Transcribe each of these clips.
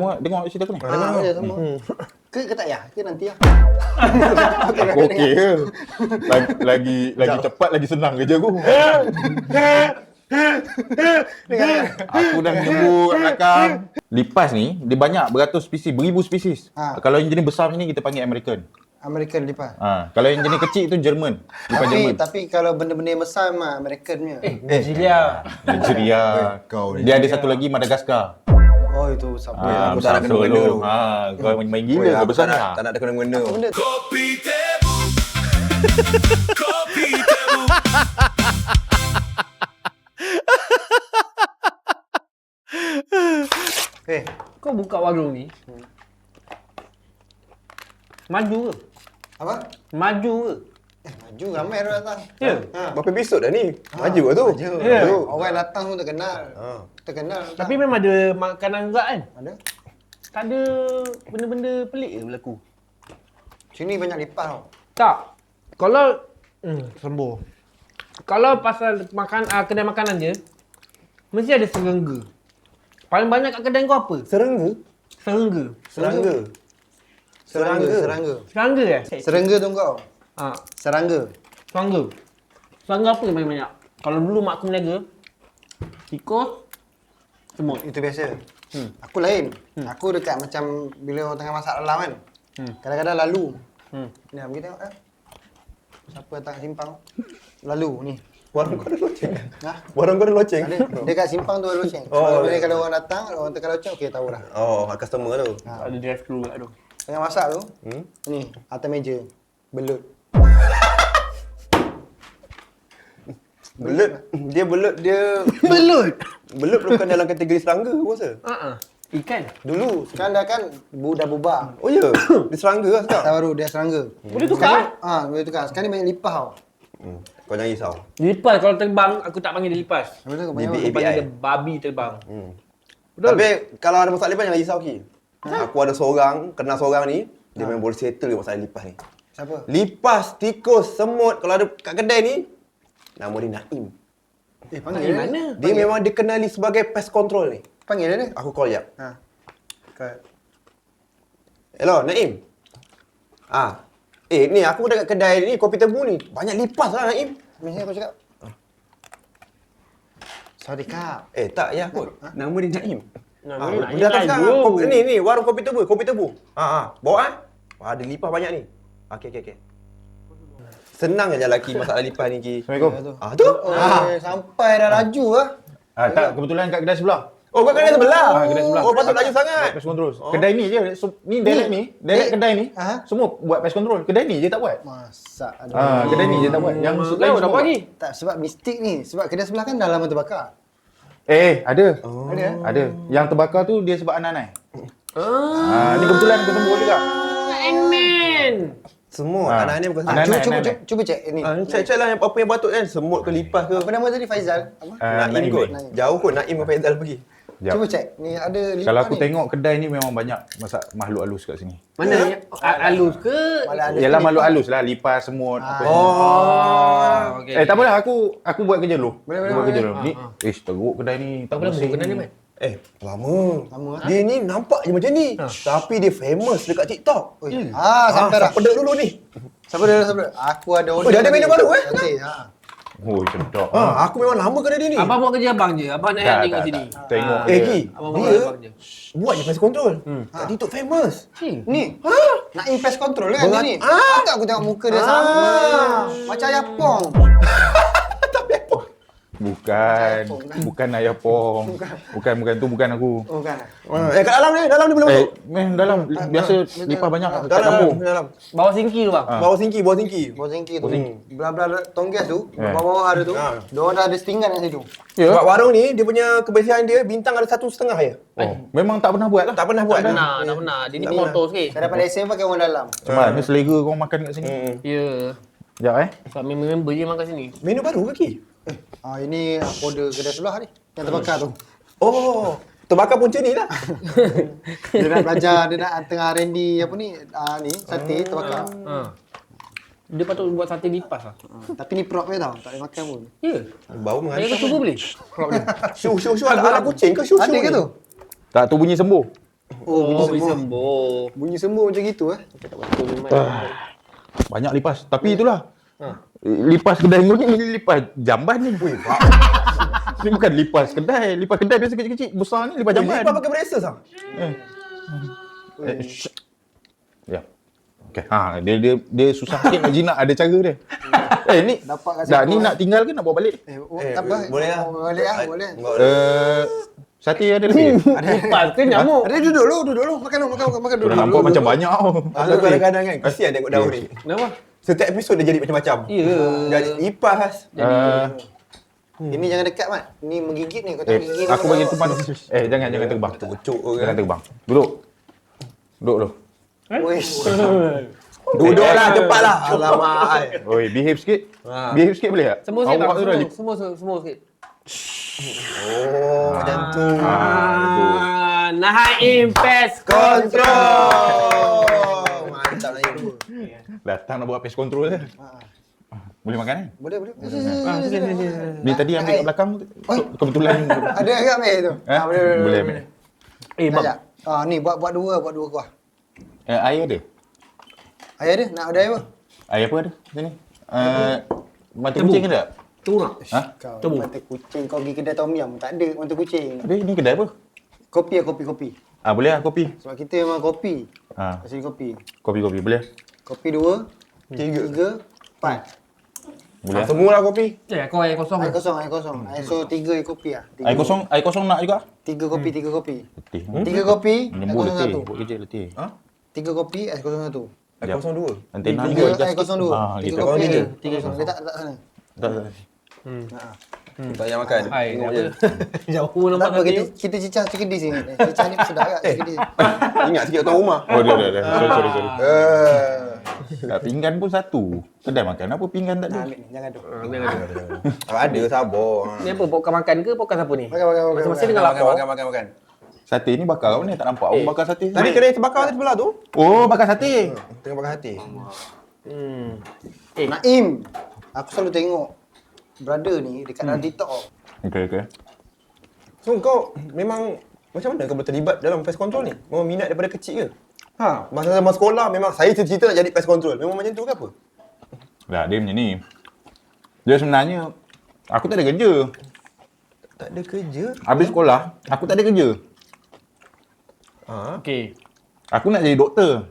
Tengok cerita aku ni. Ya, sama. Ke tak ya? Ke nanti ya? Aku okey ke? Lagi cepat, lagi senang kerja aku. Aku dah nyebut belakang. Lipas ni, dia banyak beratus spesies, beribu spesies. Kalau yang jenis besar macam ni, kita panggil American. American lipas. Kalau yang jenis kecil tu Jerman. Lipas Jerman. Tapi kalau benda-benda yang besar memang American punya. Nigeria. Dia ada satu lagi Madagascar. Oh itu sabar. Aku tak nak kena benda tu. Kau main gila kau besar ni. Tak nak ada kena benda tu. Kopi Tebu. Kopi Tebu. Kau buka warung ni maju ke? Apa? Maju ke? Maju ramai orang datang. Ya. Berapa episod dah ni? Maju ke tu? Ya. Orang datang semua terkenal. Terkenal. Tapi memang ada makanan berat kan? ada. Tak ada benda-benda pelik ke berlaku? Sini banyak lipas tau. Tak. Kalau sembur. Kalau pasal kedai makanan je, mesti ada serengga. Paling banyak kat kedai kau apa? Serangga? Serengga. Serangga? Serangga. Serangga Serangga tu kau. Ha, Serangga. serangga. Serangga apa yang paling banyak? Kalau dulu mak aku meniaga, tikus, semut. Itu biasa. Aku lain. Aku dekat macam bila orang tengah masak dalam kan. Kadang-kadang lalu. Ni pergi tengok siapa datang kat simpang. Lalu ni. Warung kau ada loceng? Nah, Warung kau ada loceng? ada dekat simpang tu ada loceng. Oh, Kalau orang datang, orang tekan loceng, okey tahu dah. Oh, customer tu. Ada drive thru kat tu. Tengah masak tu, ni atas meja belut. Belut. Dia belut dia Belut. belut bukan dalam kategori serangga aku rasa. Ikan. Dulu. Sekarang dah kan dah bubar. Oh ya, dia serangga lah sekarang. Tak baru dia serangga. Boleh tukar? Boleh tukar. Sekarang ni banyak lipas tau. Kau jangan risau. Dia lipas. Kalau terbang, aku tak panggil dia lipas. Betul ke? Bibik Banyak Aku panggil API. dia babi terbang. Betul? Tapi kalau ada masalah lipas jangan risau Ki. Aku ada kenal seorang ni, dia memang boleh settle masalah lipas ni. siapa? Lipas, tikus, semut kalau ada kat kedai ni, nama dia Naim. Panggil Di dia. mana? Dia memang dikenali sebagai pest control ni. Panggil dia. Aku call jap. Kat. Hello, Naim. Ni aku dekat kedai ni, Kopi Tebu ni. Banyak lipas lah Naim. Mesti aku cakap. Sawadikap. Tak ya kot. Nama dia Naim. Nama Dia datang sekarang. Ni warung Kopi Tebu, Kopi Tebu. Bawa ada lipas banyak ni. Okey. Senang je lelaki masalah lipas ni Ki. Assalamualaikum. Tu. Sampai dah laju lah. Tak, kebetulan kat kedai sebelah. Oh, kau kedai sebelah. Kedai sebelah. Oh, patut laju sangat. Pest control. Kedai ni je. Ni direct kedai ni. Semua buat pest control. Kedai ni je tak buat. Masak. Kedai ni je tak buat. Yang lain dah semua pagi. Tak, sebab mistik ni. Sebab kedai sebelah kan dah lama terbakar. Ada. Ada? Ada. Yang terbakar tu dia sebab Ananai. Ni kebetulan ketemu juga. Ant-Man. Semut. Anak ni bukan Anak- semut. Cuba cek ni. Cek lah apa yang patut kan. Semut ke lipas ke. Apa nama tadi? Faizal? Apa? Naim kot. Naim. Jauh kot Naim ke Faizal pergi. Sekejap. Cuba cek. Ni ada lipas Kalau aku ni. tengok kedai ni memang banyak makhluk halus kat sini. Mana? Halus ke? Malah ada Yalah lipas. makhluk halus lah, lipas, semut, apa semua. Okey. Tak apalah, aku buat kerja dulu. Boleh, Aku buat kerja dulu. boleh. Ni, teruk kedai ni. Tak Apa lama bersih kau kenal ni. ni, Mat? Lama. Dia ni nampak je macam ni. Tapi dia famous dekat TikTok. Sampai dah. Pedek dulu ni. Siapa dia? Aku ada order. dia ada menu baru, Nanti. Oh, sedap. Aku memang lama kedai dia ni. Abang buat kerja abang je. Abang nak Tak, tengok tak, sini. tak. Tengok Ki, Abang buat dia abang je. buat je pest control. Kat TikTok famous. Ni. Nak pest control kan dia ni? Ah. Tak aku tengok muka dia sama. Macam ayah pong. Bukan ayah pong. Bukan tu bukan aku. Oh kan? Kat dalam ni belum masuk. Dalam biasa lipas banyak kat Dalam. kampung. Bawa singki tu bang. Bawah singki. Bawah singki tu. Belah-belah tonggas tu. Bawah-bawah ada tu. Ah. Diorang dah ada setinggan kat situ. Ya. Sebab warung ni, dia punya kebersihan dia, bintang ada 1,5 je. Memang tak pernah buat lah. Tak pernah buat. Tak pernah. Dia ni motor sikit. Saya dapat lesen pakai orang dalam. Cuma ni selera kau makan kat sini. Ya. Sekejap Sebab member je makan sini. Menu baru ke Ki? Ini order kedai sebelah ni. Yang terbakar tu. Oh, terbakar punca ni lah. Dia nak belajar, dia nak tengah R&D apa ni. Ni, sate terbakar. Dia patut buat sate lipas lah. Tapi ni prop dia tau. Tak boleh makan pun. Ya. Bau Ayah mengantuk. kau cuba boleh? Syuh, ada anak kucing ke? Syuh, Ada ke tu? Tak, tu bunyi sembuh. Oh, bunyi sembuh. sembuh. Bunyi sembuh macam gitu Cakap betul memang. Banyak lipas. Tapi itulah. Lipas kedai kau ni lipas jamban ni. Ni bukan lipas kedai. Lipas kedai biasa kecil-kecil. Besar ni lipas jamban. Lipas pakai braces ah. Shh. Ya. Okey. Dia susah sikit nak jinak, ada cara dia. Ni Dapat kat dah situ, ni nak tinggal ke nak bawa balik? Tak apa. boleh lah. Boleh lah, boleh. Sate ada lebih. Lipas ke nyamuk? Ada duduk dulu. Makan dulu. Dah nampak macam banyak tau. Aku kadang-kadang kan kesian tengok daun ni. Kenapa? Setiap episod dia jadi macam-macam. Ya. Jadi lipas. Ini jangan dekat, Mat. Ni menggigit ni. Kau tak gigit. Aku bagi tumpang. Jangan terbang. Cocok ke Jangan kan. terbang. Duduk dulu. Wish. Duduklah cepatlah. Alamak. Oi, behave sikit. Behave sikit boleh tak? Semua sikit Awak bang. tu dah Semua sikit. Oh, macam tu. Naim Pest Control. Mantap lah ini. datang nak buat pest control je. Boleh makan kan? Boleh. Sini. Ni tadi ambil kat belakang kebetulan. Ada agak ambil tu. Boleh ambil. Bang. Ni buat dua kuah. Air ada? Ayah ada? Nak ada air apa? Air apa ada? Sini. Mata kucing ada? Tu nak. Ha? Kau mata kucing kau pergi kedai tom yum tak ada mata kucing. Habis ni kedai apa? Kopi. Boleh lah kopi. Sebab kita memang kopi. Ha. Asyik kopi. Kopi boleh. Kopi 2, 3, 4. Boleh. Semua lah kopi. Kau air kosong. Air kosong. So 3 air kopi lah. Air kosong nak juga? 3 kopi. Letih. 3 kopi, air Lembut kosong letih. 1. Buat kerja letih. 3 kopi, air kosong 1. Air kosong 2. Antena 3 air kosong 2. 3 gitu. kopi, tiga. 3 kosong. Letak sana. Tak. Tak payah makan. Hai, Tengok apa? je. Jauh Tak nampak apa, tadi. kita cicah chicken dish ni. Cicah ni sedap agak chicken dish. Ingat sikit tuan rumah. Oh, dah. Sorry. Tak, pinggan pun satu. Kedai makan apa pinggan tak ada? Ambil ni, jangan tu. Ada sabar. Ni apa? Pokan makan ke? Pokan siapa ni? Makan. Masing-masing dengan lapar. Makan. Sate ni bakar kau ni tak nampak. Aku bakar sate. Tadi kedai terbakar tadi sebelah tu. Oh, bakar sate. Tengah bakar hati. Naim, aku selalu tengok brother ni dekat dalam TikTok. Okey. So kau memang macam mana kau terlibat dalam pest control ni? Memang minat daripada kecil ke? Masa zaman sekolah memang saya cita-cita nak jadi pest control. Memang macam tu ke apa? Dah, dia macam ni. Dia sebenarnya aku tak ada kerja. Tak ada kerja. Habis sekolah, aku tak ada kerja. Okey. Aku nak jadi doktor.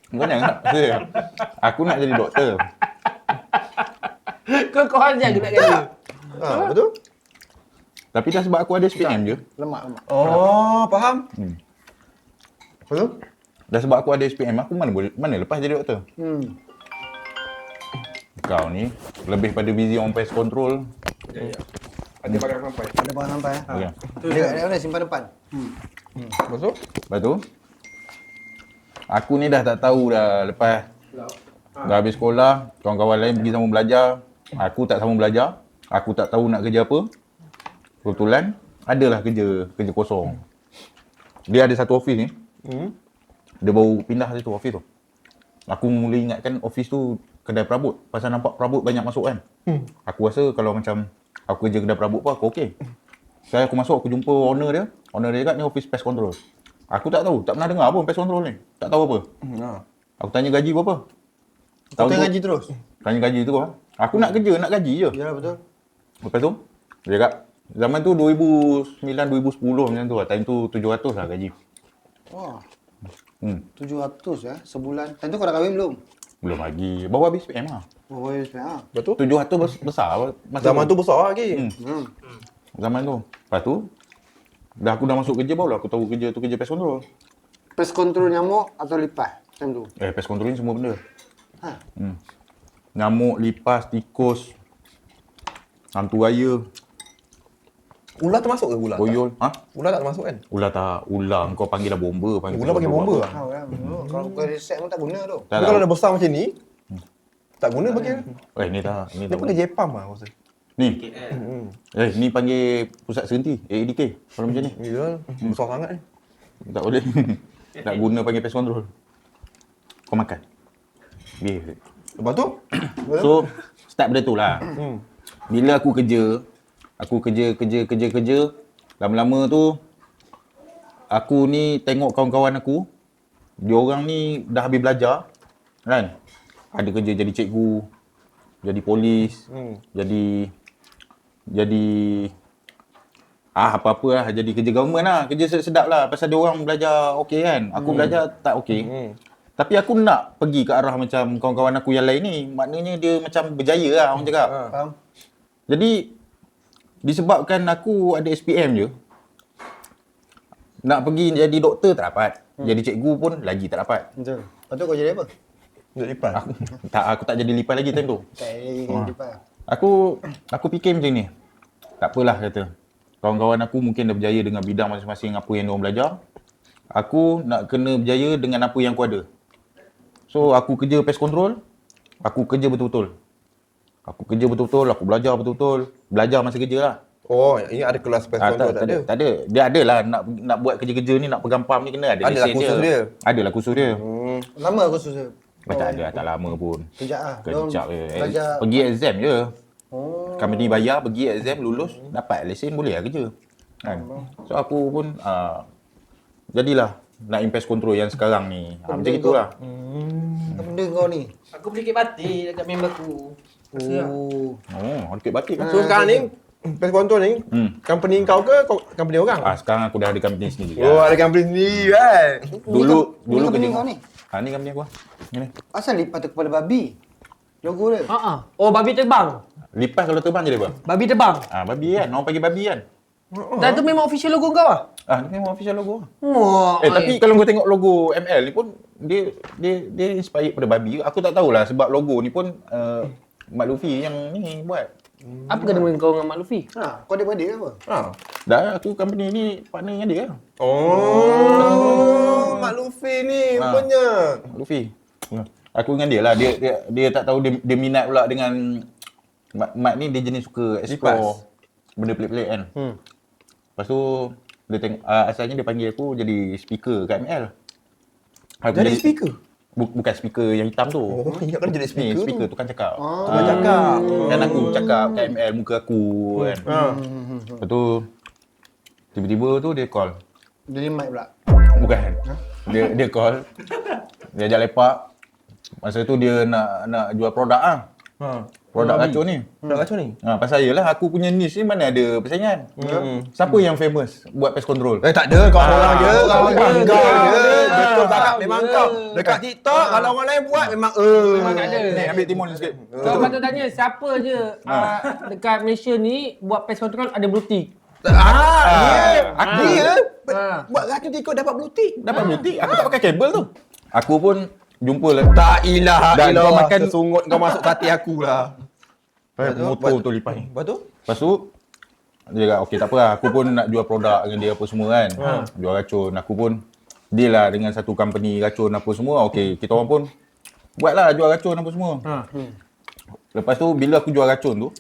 Kau jangan. Aku nak jadi doktor. Kau ajar ke nak kerja? Betul? Tapi dah sebab aku ada SPM je. Lemak. Oh, faham. Betul? Dah sebab aku ada SPM, aku mana lepas jadi doktor. Kau ni lebih pada vision pest control. Ada barang sampai. Ada barang sampai. Okey. Dia mana simpan depan. Betul? Lepas tu aku ni dah tak tahu dah lepas dah habis sekolah, kawan-kawan lain pergi sambung belajar. Aku tak sambung belajar. Aku tak tahu nak kerja apa. Kebetulan adalah kerja kosong. Dia ada satu office ni. Dia baru pindah situ office tu. Aku mula ingatkan office tu kedai perabot. Pasal nampak perabot banyak masuk kan. Aku rasa kalau macam aku kerja kedai perabot pun aku okey. Saya aku masuk, aku jumpa owner dia. Owner dia cakap ni office pest control. Aku tak tahu, tak pernah dengar pun pest control ni. Tak tahu apa. Aku tanya gaji berapa. Kau tengah gaji terus? Tanya gaji tu lah. Aku nak kerja, nak gaji je. Ya betul. Lepas tu, dia cakap, zaman tu 2009, 2010 macam tu lah. Time tu 700 lah gaji. Wah, 700 Hmm. ya sebulan. Tentu kau dah kahwin belum? Belum lagi. Baru habis PM lah. Oh, boleh sebenarnya. Betul? 700 besar masa Zaman tu besar lagi. Zaman tu. Lepas tu, aku dah masuk kerja barulah aku tahu kerja tu kerja pest control. Pest control nyamuk atau lipas? Macam tu. Pest control ni semua benda. Ha. Nyamuk, lipas, tikus, hantu raya, Ular termasuk ke ular? boyol. Ular tak termasuk kan? Ular tak. Ular kau panggil lah bomba. Ular panggil bomba lah. Tahu kan? Kalau kau reset pun tak guna tu. Tak Tapi kalau dah besar macam ni, tak guna bagi kan? ni tak. Ni Dia tak pakai boleh. Jepam lah aku rasa. Ni. Ni panggil pusat serenti. AEDK. Kalau macam ni. Gila, besar sangat ni. Tak boleh. Tak guna panggil pest control. Kau makan. Behave. Lepas tu, So, start benda tu lah. Bila aku kerja, lama-lama tu aku ni tengok kawan-kawan aku, diorang ni dah habis belajar, kan? Ada kerja jadi cikgu, jadi polis, jadi apa-apa lah, jadi kerja government lah, kerja sedap lah pasal diorang belajar okey kan. Aku belajar tak okey. Tapi aku nak pergi ke arah macam kawan-kawan aku yang lain ni, maknanya dia macam berjaya lah orang cakap. Faham? Jadi disebabkan aku ada SPM je, nak pergi jadi doktor tak dapat. Jadi cikgu pun lagi tak dapat. Betul. Lepas tu kau jadi apa? Duduk lipat. Aku tak jadi lipat lagi time tu. Tak ada lipat. Aku fikir macam ni. Tak apalah kata. Kawan-kawan aku mungkin dah berjaya dengan bidang masing-masing apa yang diorang belajar. Aku nak kena berjaya dengan apa yang aku ada. So aku kerja pest control, aku kerja betul-betul. Aku kerja betul-betul, aku belajar betul-betul. Belajar masa kerja lah. Oh, ini ada kelas pest control tak ada? Tak ada. Dia ada lah nak buat kerja-kerja ni, nak pegang pam ni kena ada Adalah lesen kursus dia. Adalah kursus dia. Lama aku susah. Tak ada, tak lama pun. Kejap lah. Kejap je. Belajar. Pergi exam je. Oh. Company bayar, pergi exam, lulus, dapat lesen, boleh lah kerja. Kan? So aku pun jadilah nak pest control yang sekarang ni. Macam itulah. Apa benda kau ni? Aku beli kek batik dekat member aku. Oh. Oh, dikit batik kan. So sekarang ni, pest control ni, company kau ke company orang? Sekarang aku dah ada company sendiri. Oh, ada company sendiri kan? Dulu ni kerja kau ni. ni company aku. Ni. Asal lipat tu kepala babi? Logo dia. Oh, babi terbang. Lipas kalau terbang je dia apa? Babi terbang. Babi kan. Orang panggil babi kan. Dan tu memang official logo kau ah? Ni memang official logo. Wah. Tapi kalau kau tengok logo ML ni pun dia inspired pada babi. Aku tak tahulah sebab logo ni pun Mak Luffy yang ni buat. Apa kena kau dengan Mak Luffy? Kau ada beradik ke apa? Dah aku company ni partner dengan dia lah. Oh, Mak Luffy ni rupanya. Mak Luffy. Aku dengan dia lah. Dia tak tahu dia minat pula dengan Mak ni, dia jenis suka explore benda pelik-pelik kan. Lepas tu dia tengok asalnya dia panggil aku jadi speaker kat ML. Aku Jadi speaker? Bukan speaker yang hitam tu. Oh, ingatkan jadi speaker Ni speaker tu kan cakap. Tukang cakap. Kan aku cakap kat ML muka aku kan. Lepas tu tiba-tiba tu dia call. Jadi mic pula. Bukan. Dia call. Dia ajak lepak. Masa tu dia nak jual produk ah. Produk racun ni. Nak kacau ni? Pasal yelah aku punya niche ni mana ada persaingan. Siapa yang famous buat pest control? Tak ada, kau orang je. Kau kau orang je. kau je. Ah, Betul cakap memang betul. kau. Dekat TikTok kalau orang lain buat memang Memang tak ada. Ni ambil timun sikit. Kau patut tanya siapa je dekat Malaysia ni buat pest control ada blue tick. Aku Dia Ah. buat racun tikus dapat blue tick. dapat butik. Aku tak pakai kabel tu. Aku pun jumpa lah. Tak ilah. Dan kau makan sungut kau masuk hati aku lah. motor tu lipat ni. Lepas tu? Lepas tu dia kata okey tak apa lah. Aku pun nak jual produk dengan dia apa semua kan. Jual racun. Aku pun deal lah dengan satu company racun apa semua. Okey, kita orang pun buatlah jual racun apa semua. Lepas tu bila aku jual racun tu,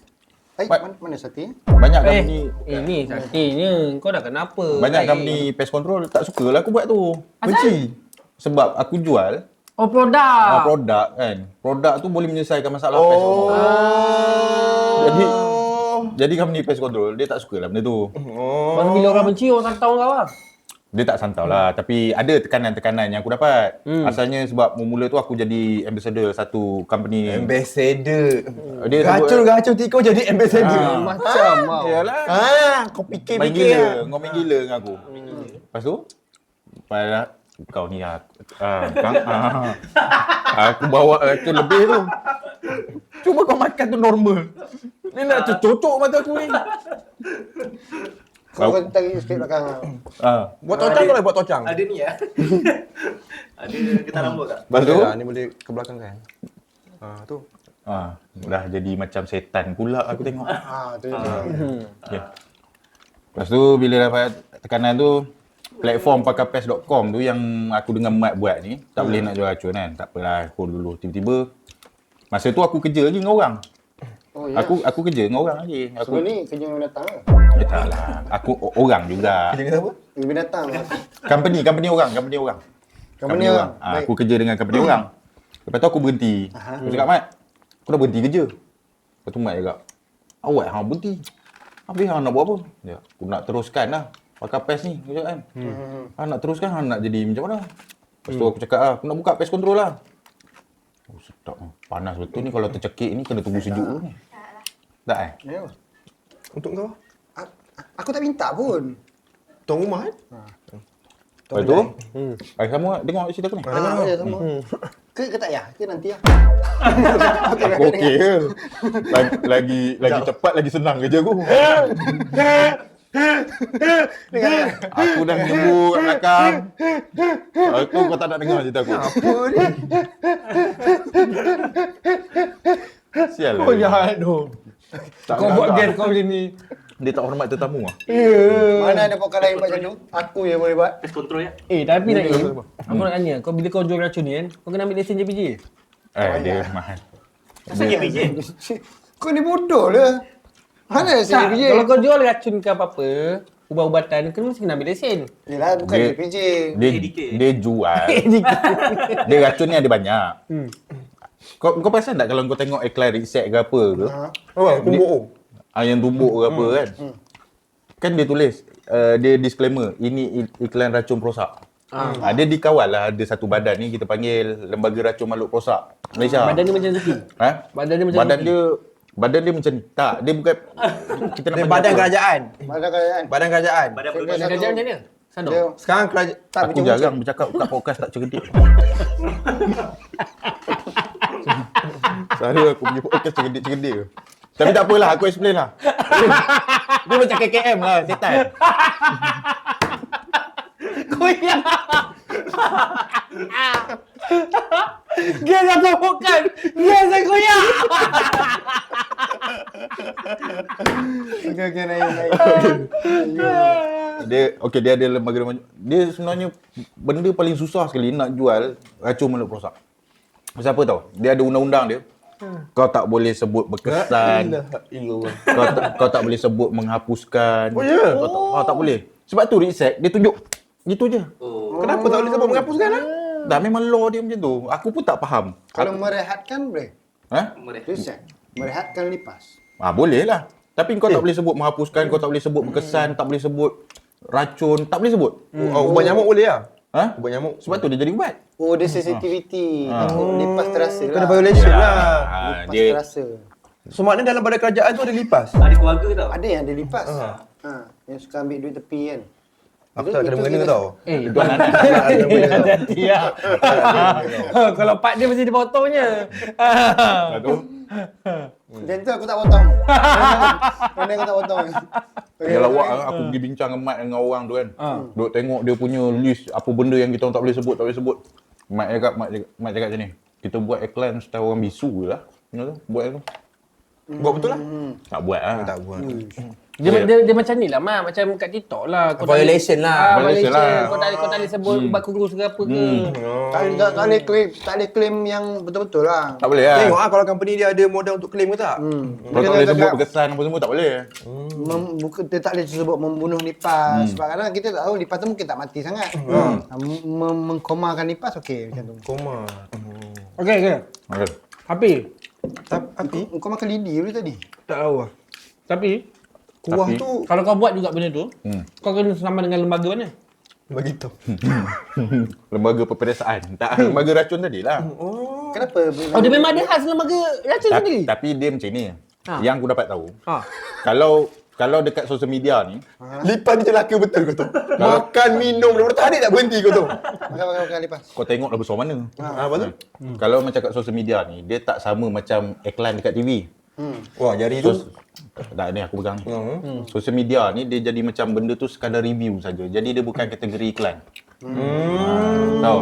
Mana Sati? banyak company Ini sakitnya. Kau dah kenapa? banyak company pest control tak sukalah aku buat tu. Benci? Sebab aku jual Oh, produk. produk kan. Produk tu boleh menyelesaikan masalah pest. Jadi company pest control dia tak sukalah benda tu. Lepas tu bila orang benci, orang santau kau lah. Dia tak santau lah, tapi ada tekanan-tekanan yang aku dapat. Asalnya sebab mula tu aku jadi ambassador satu company. Ambassador. Dia Racun tikus jadi ambassador. Macam mau. Yalah. Kau Main fikir-fikir gila, lah. kau main gila dengan aku. Lepas tu, kau ni aku bawa racun lebih tu. Cuba kau makan tu normal. Ni nak cocok mata aku ni. Kau tarik sikit belakang. Buat tocang kau lah buat tocang. Ada ni ya. Ada getah rambut tak? Lepas tu, Ni boleh ke belakang kan? Tu. dah jadi macam setan pula aku tengok. Tu. Okay. Lepas tu bila dapat tekanan tu, platform pakapest.com tu yang aku dengan Mat buat ni, tak boleh nak jual racun kan. Tak apalah, aku dulu tiba-tiba masa tu aku kerja lagi dengan orang. Oh ya. Aku kerja dengan orang lagi. Sebelum ni kerja dengan binatang ke? Taklah. Aku orang juga. Kerja dengan apa? Dengan binatang. Company orang. Company orang. Baik. Aku kerja dengan company orang. Lepas tu aku berhenti. Aku cakap, Mat, aku dah berhenti kerja. Lepas tu Mat cakap, awak berhenti. Habis hang nak buat apa? Dia, aku nak teruskan lah. pakai PES ni, aku cakap kan. Nak teruskan, nak jadi macam mana? Lepas tu aku cakap aku nak buka PES control lah. Oh sedap, panas betul ni kalau tercekik ni kena tunggu sejuk ni. Tak Ya. Untuk kau? Aku tak minta pun. Tuan rumah kan? Lepas tu, sama tengok cerita aku ni. Ya, sama. Ke tak ya? Ke nanti ya? Aku okey ke? Lagi cepat, lagi senang kerja aku. Aku dah menunggu kat belakang. Kau tak nak dengar cerita aku. Apa ni? Sial lah. Kau jahat tu. Tak Kau buat agak. game kau macam ni. Dia tak hormat tetamu ah. Mana ada pokal lain buat macam tu? Aku yang boleh buat. Pest control ya. Tapi Naim, aku nak tanya, kau bila kau jual racun ni kan, kau kena ambil lesen JPJ? Dia mahal. Asal dia PJ? Kau ni bodoh lah. Mana saya Tak, PJ? kalau kau jual racun ke apa-apa, ubat-ubatan, kau mesti kena ambil lesen. Yelah, bukan Dia- PJ. Dia jual. Dia racun ni ada banyak. Kau perasan tak kalau kau tengok iklan reset ke apa ke? Oh, aku bohong. Yang tumbuk ke apa kan? Kan dia tulis, dia disclaimer, ini iklan racun perosak. Dia dikawal lah, ada satu badan ni kita panggil Lembaga Racun Makhluk Perosak Malaysia. Badan dia macam Zuki. Badan dia macam Badan dia macam ni. Tak, dia bukan kita nak Dia panggil badan apa? kerajaan. Mana kerajaan? Badan kerajaan. Badan Dia produksi. Badan kerajaan macam mana? Sano? Dia Sekarang kerajaan. tak Aku jarang bercakap kat podcast tak cerdik. Selalu aku punya podcast cerdik-cerdik ke. Tapi tak apalah, aku explain lah. Dia macam KKM lah, setan. Koyak! Dia dah bukan! Dia saya koyak! okey naik. Dia ada lembaga dia sebenarnya benda paling susah sekali nak jual racun makhluk perosak. Pasal apa tau? Dia ada undang-undang dia. Kau tak boleh sebut berkesan. Kau tak boleh sebut menghapuskan. Oh, ya? Kau tak boleh. Sebab tu reset dia tunjuk gitu je. Kenapa tak boleh sebut menghapuskan lah? Dah memang law dia macam tu. Aku pun tak faham. Kalau merehatkan boleh. Boleh. Reset. Merehatkan lipas. Boleh lah. Tapi kau tak boleh sebut menghapuskan, kau tak boleh sebut berkesan, tak boleh sebut racun, tak boleh sebut. Ubat nyamuk boleh lah. Ubat nyamuk. Sebab tu dia jadi ubat. Oh, dia sensitivity. Takut lipas terasa lah. Kena violation lah. Lipas Dia terasa. So maknanya dalam badan kerajaan tu ada lipas. Ada keluarga tau. Ada yang ada lipas. Yang suka ambil duit tepi kan. Aku tak kena mengena tau. itu anak-anak. Hati-hati lah. Kalau part dia mesti dipotongnya. Lepas tu, Dan tu aku tak potong. Mana aku tak potong. dia lawak aku pergi bincang dengan Mat dengan orang tu kan. Duk tengok dia punya list apa benda yang kita orang tak boleh sebut. Mat cakap macam ni. Kita buat iklan style orang bisu je lah. Betul tu? Buat tu. Buat betul lah. Tak buat lah. Tak buat. Dia macam ni lah, Mak. Macam kat TikTok lah. Kau tak Violation boleh- lah. Violation. Violation lah. Kau tak boleh sebut ubat kurus ke apa ke. Tak boleh claim yang betul-betul lah. Tak boleh lah. Tengok lah kalau company dia ada modal untuk claim ke tak. Kalau tak boleh sebut berkesan apa semua tak boleh. Dia tak boleh sebut membunuh lipas. Sebab kadang kita tak tahu lipas tu mungkin tak mati sangat. Mengkomakan lipas okey macam tu. Koma. Okey. Okay. Tapi, Api? Kau makan lidi dulu tadi. Tak tahu lah. tapi Kuah Tapi- tu kalau kau buat juga benda tu, kau kena sama dengan lembaga mana? bagi tahu. Lembaga peperiksaan. Tak, lembaga racun tadi lah. Kenapa? Oh, dia memang ada khas lembaga racun sendiri? Tapi dia macam ni. Yang aku dapat tahu. Ha. Kalau dekat sosial media ni, Lipas ni celaka betul kau tu. Makan, minum, daripada tadi tak berhenti kau tu. Makan lipas. kau tengok dah besar mana. Apa tu? Kalau macam kat sosial media ni, dia tak sama macam iklan dekat TV. Wah, jari tu. Tak ni aku pegang. Sosial media ni dia jadi macam benda tu sekadar review saja. Jadi dia bukan kategori iklan. Tahu?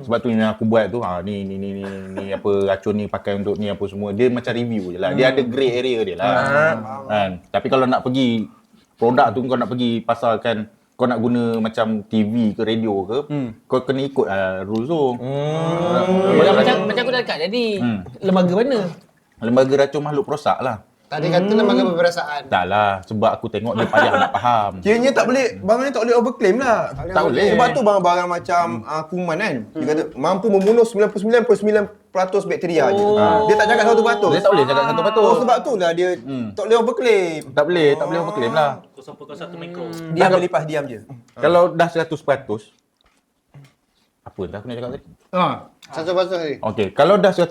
Sebab tu yang aku buat tu, ni apa racun ni pakai untuk ni apa semua. Dia macam review je lah. Dia ada grey area dia lah. Kan? Tapi kalau nak pergi produk tu kau nak pergi pasalkan kau nak guna macam TV ke radio ke, kau kena ikut rules tu. Macam aku dah dekat jadi lembaga mana? Lembaga racun makhluk perosak lah. Tadi kata lembaga peperiksaan. Tak lah, sebab aku tengok dia payah nak faham. Kiranya tak boleh, barang ni tak boleh overclaim lah. Tak boleh. Sebab tu barang-barang macam kuman kan. Dia kata mampu membunuh 99.9% bakteria je. Oh. Dia tak cakap 100%. Dia tak boleh cakap 100%. Oh, sebab tu lah dia tak boleh overclaim. Tak boleh overclaim lah. 0.01 mikro. Diam je lipas, diam je. Kalau dah 100%, apa entah aku nak cakap tadi? Ha. Satu pasal tadi. Okey, kalau dah 100%,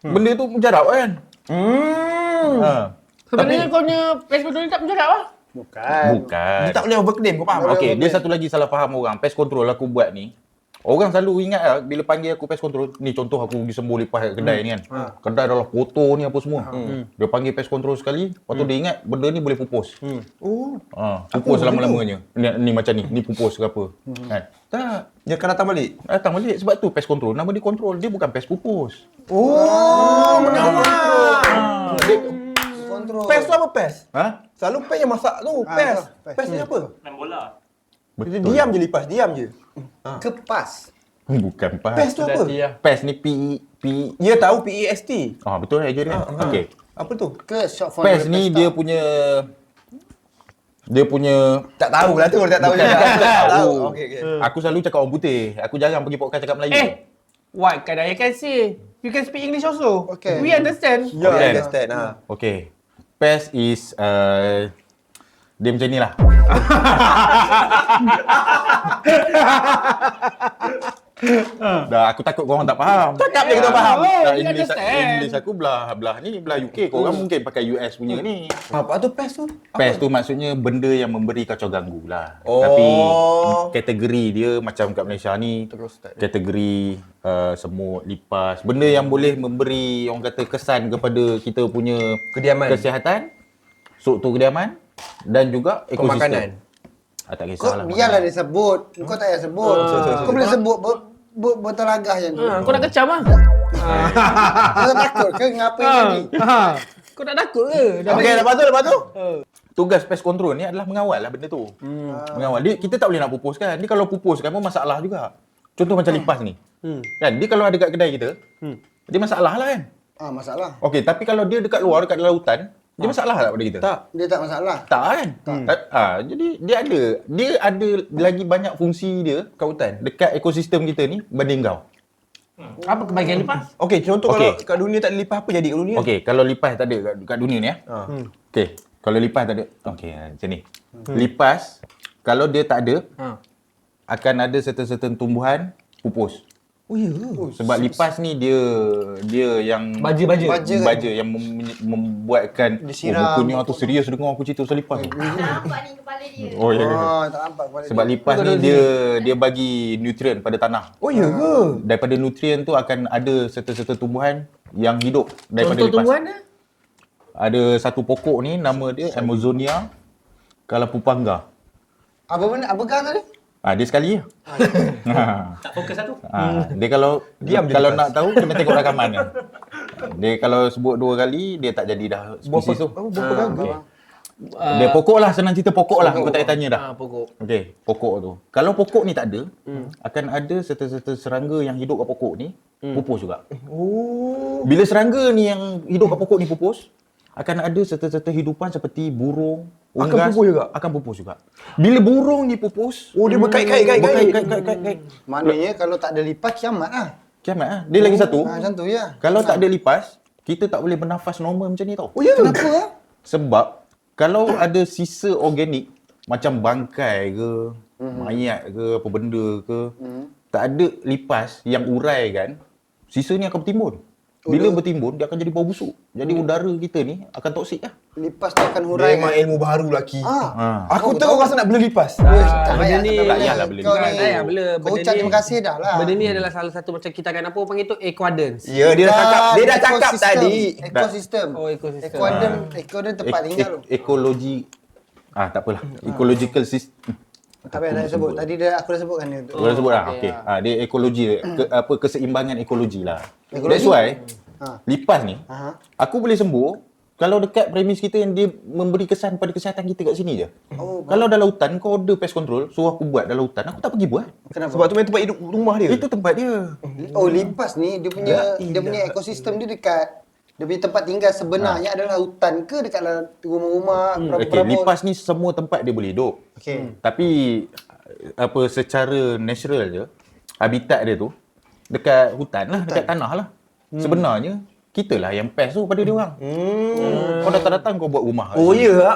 benda tu menjarap kan? Ha. Sebenarnya kau punya pest control ni tak menjarap lah. Bukan. Bukan. Dia tak boleh overclaim, kau faham? Okey, dia satu lagi salah faham orang. Pest control aku buat ni. Orang selalu ingat lah, bila panggil aku pest control, ni contoh aku pergi sembuh lipas kat kedai ni kan. Kedai adalah foto ni apa semua. Dia panggil pest control sekali, lepas tu dia ingat benda ni boleh pupus. Oh. Pupus selama-lamanya. Ni macam ni pupus ke apa. Kan? Tak. Dia akan datang balik. Datang balik sebab tu pest control. Nama dia control, dia bukan pest pupus. Oh, menarik. Kontrol. Pes tu apa pes? Ha? Selalu pes yang masak tu, pes. pes. Pes ni apa? Main bola. Dia diam je lipas, diam je. Kepas. Bukan pas. Pes tu apa? Pest ni P. Dia tahu PEST. Betul aja dia. Okey. Apa tu? Ke short form Pest daripada ni pesta. dia punya Tak tahu lah tu, tak tahu je. Tak tahu. Okey, okey. Aku selalu cakap orang putih. Aku jarang pergi podcast cakap Melayu. What can I can say? You can speak English also. Okay. We understand. Ya, Okay. understand. Okay. Pest is dia macam ni lah. Dah aku takut korang tak faham. Cakap je kita faham. Dah we understand. English aku belah ni belah UK. Korang mungkin pakai US punya ni. Apa tu pes tu? Pest tu maksudnya benda yang memberi kacau ganggu lah. Oh. Tapi kategori dia macam kat Malaysia ni Terus start. kategori semut, lipas, benda yang boleh memberi orang kata kesan kepada kita punya Kediaman. kesihatan, struktur kediaman dan juga ekosistem. Pemakanan. Tak Kau kisahlah. biarlah dia sebut. Kau tak payah sebut. Kau boleh sebut botol lagah macam tu. Kau nak kecam lah. Kau takut ke ngapa yang tadi? Kau tak takut ke? Okey, lepas tu. Tugas pest control ni adalah mengawal lah benda tu. Mengawal. Kita tak boleh nak pupuskan. Dia kalau pupuskan pun masalah juga. Contoh macam lipas ni. Kan? Dia kalau ada kat kedai kita, dia masalah lah kan? Masalah. Okey, tapi kalau dia dekat luar, dekat dalam hutan, dia masalah tak pada kita? Tak. Dia tak masalah. Tak kan? Jadi dia ada lagi banyak fungsi dia Kat hutan. dekat ekosistem kita ni berbanding kau. Apa kebahagiaan lipas? Okey, contoh Okey. kalau kat dunia tak ada lipas apa jadi kat dunia? Okey, kalau lipas tak ada kat dunia ni Okey, kalau lipas tak ada. Okey, macam ni. Lipas kalau dia tak ada akan ada certain tumbuhan pupus. Oh ya. Sebab lipas ni dia yang Baja-baja. Baja. yang membuatkan Disiram. bukunya tu serius dengar aku cerita pasal lipas. Nampak ni kepala dia. Oh ya. Tak nampak kepala Sebab dia. lipas ni dia bagi nutrien pada tanah. Oh ya ke? Daripada nutrien tu akan ada serta-serta tumbuhan yang hidup daripada Contoh lipas. tumbuhan dia? Ada satu pokok ni nama dia Amazonia Kalapupanga. Apa benda? Apa gang tadi? Dia sekali je. Tak fokus satu. Dia kalau Diam je kalau lipas. nak tahu kena tengok rakaman dia. Dia kalau sebut 2 kali dia tak jadi dah spesies tu. Berapa ganggu? Dia pokok lah, senang cerita pokok lah. Kau tak payah tanya dah. Pokok. Okey, pokok tu. Kalau pokok ni tak ada, akan ada serta-serta serangga yang hidup kat pokok ni pupus juga. Oh. Bila serangga ni yang hidup kat pokok ni pupus, akan ada serta-serta hidupan seperti burung, Akan unggas. pupus juga? Akan pupus juga. Bila burung ni pupus, Oh, dia berkait-kait. berkait-kait. Maknanya kalau tak ada lipas kiamat lah. Kiamat lah. Dia lagi satu. Macam tu ya. Kalau tak ada lipas, kita tak boleh bernafas normal macam ni tau. Oh ya. Kenapa lah? Sebab kalau ada sisa organik macam bangkai ke, mayat ke, apa benda ke, tak ada lipas yang uraikan, sisa ni akan bertimbun. Bila bertimbun, dia akan jadi bau busuk. Jadi udara kita ni akan toksik lah. Lipas tu akan Dia hurai. memang ilmu baru laki. Aku Aku terus tahu. rasa nak bela lipas. Tak benda payah, ni- tak payahlah beli Kau lipas. ni, Tak payah bela kau benda ucap ni. terima kasih dah lah. Benda ni adalah salah satu macam kita akan apa panggil tu aquadance. Ya, dia dah cakap Ekosistem. tadi. Ekosistem. Oh, ekosistem. Ekosistem tempat tinggal tu. Ekologi tak apalah. Ecological system. Tak payah nak sebut. Tadi aku dah sebutkan dia tu. Boleh sebut lah. okey, Okey. Dia ekologi, keseimbangan ekologi lah. Ekologi? That's why Ha. lipas ni Aha. aku boleh sembuh kalau dekat premis kita yang dia memberi kesan pada kesihatan kita kat sini je. Oh, Kalau dalam hutan kau order pest control, suruh aku buat dalam hutan, aku tak pergi buat. Kenapa? Sebab tu main tempat hidup rumah dia. Itu tempat dia. Oh, lipas ni dia punya ekosistem dia dekat dia punya tempat tinggal sebenarnya adalah hutan ke dekat dalam rumah-rumah Okey, lipas ni semua tempat dia boleh hidup. Okey. Tapi secara natural je, habitat dia tu dekat hutan lah, dekat tanah lah. Sebenarnya kita lah yang best tu pada dia orang. Kau datang-datang kau buat rumah. Oh ya.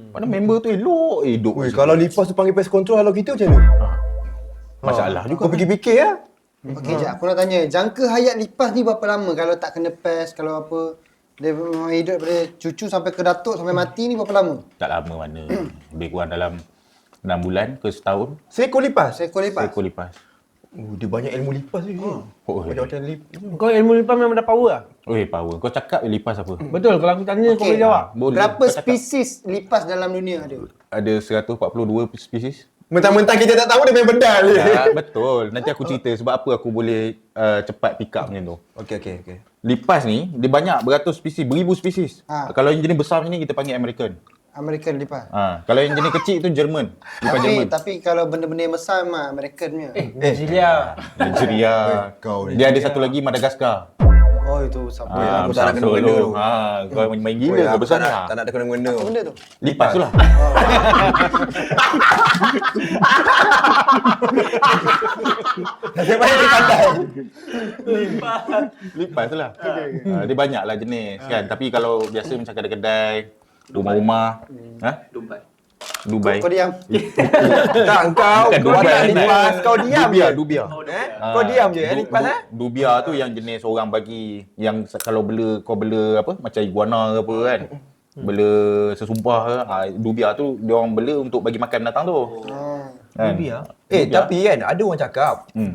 Padahal member tu elok hidup. Weh, macam kalau tu. lipas tu panggil pest control halau kita macam mana? Masalah juga. Kau fikir-fikir ya. Okey, jap aku nak tanya, jangka hayat lipas ni berapa lama kalau tak kena pest, kalau apa? Dia memang hidup daripada cucu sampai ke datuk sampai mati ni berapa lama? Tak lama mana. Lebih kurang dalam 6 bulan ke setahun. Seekor lipas. Seekor lipas? Seekor lipas. Dia banyak ilmu lipas ni. Banyak macam lipas. Kau ilmu lipas memang ada power lah. Power. Kau cakap lipas apa? Betul, kalau aku tanya kau boleh Okey. jawab. Boleh. Berapa Kau cakap. spesies lipas dalam dunia ada? Ada 142 spesies. Mentang-mentang kita tak tahu dia main bedal je. Ya, betul. Nanti aku cerita sebab apa aku boleh cepat pick up macam tu. Okey. Lipas ni, dia banyak beratus spesies, beribu spesies. Kalau yang jenis besar macam ni, kita panggil American. American lipas. Kalau yang jenis kecil tu Jerman. Lipas Jerman. Tapi kalau benda-benda yang besar memang American punya. Nigeria. Nigeria. Kau ni. Dia ada satu lagi Madagascar. Oh itu siapa? aku tak nak kena Solo. benda tu. Kau main gila ke besar ni? Tak nak kena benda. Apa benda tu? Lipas tu lah. Nasib baik dia pandai. Lipas tu lah. Dia banyak lah jenis kan. Tapi kalau biasa macam kedai-kedai, rumah-rumah, Dubai. Kau diam. Tak kau. Bukan Kau Dubai, tak kan? lipas. Kau diam je. Dubia. Kau diam je. Lipas Dubia tu yang jenis orang bagi yang kalau kau bela apa macam iguana ke apa kan. Bela sesumpah ke. Dubia tu dia orang bela untuk bagi makan binatang tu. Kan? Dubia? Tapi kan ada orang cakap Hmm.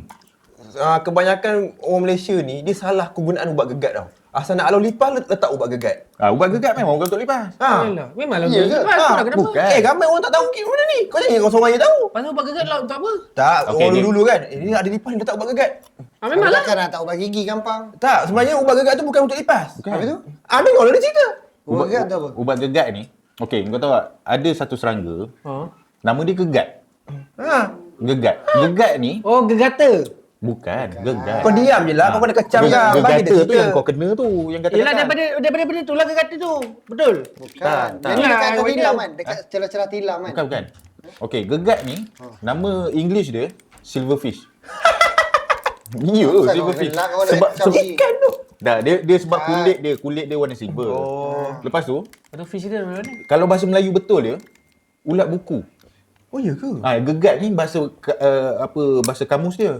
kebanyakan orang Malaysia ni dia salah kegunaan ubat gegat tau. Asal nak halau lipas letak ubat gegat. Ubat gegat memang bukan untuk lipas. Yalah, memanglah Ya dia ke? lipas. Kau dah kenapa? bukan. Ramai orang tak tahu benda ni. Kau jangan kau seorang je tahu. Pasal ubat gegat lah untuk apa? Tak, Okey, orang ni- dulu kan. Ini ada lipas ni letak ubat gegat. Memanglah. Takkan nak tahu bagi gigi gampang. Tak, sebenarnya ubat gegat tu bukan untuk lipas. Bukan. Habis tu? Dengar lah dia cerita. Ubat gegat tu apa? Ubat gegat ni, okey, kau tahu tak? Ada satu serangga, nama dia gegat. Gegat. Gegat ni Oh, gegata. bukan gegat. Kau diam je lah. Kau kena kecam kan. Bagi dia Gegata tu cerita. yang kau kena tu, yang kata Yelah, daripada benda tu lah gegata tu. Betul. Kan. tak. Jadi dekat Nah, kau macam- tilam kan? Dekat celah-celah tilam kan? Bukan. Okey, gegat ni nama English dia silverfish. Ya, Asal kau silverfish. gelak kau nak Sebab kacau gigi? Ikan tu. dah dia sebab kulit dia warna silver. Lepas tu, Lepas tu fish dia dari mana? kalau bahasa Melayu betul dia ulat buku. Oh ya ke? Gegat ni bahasa bahasa kamus dia.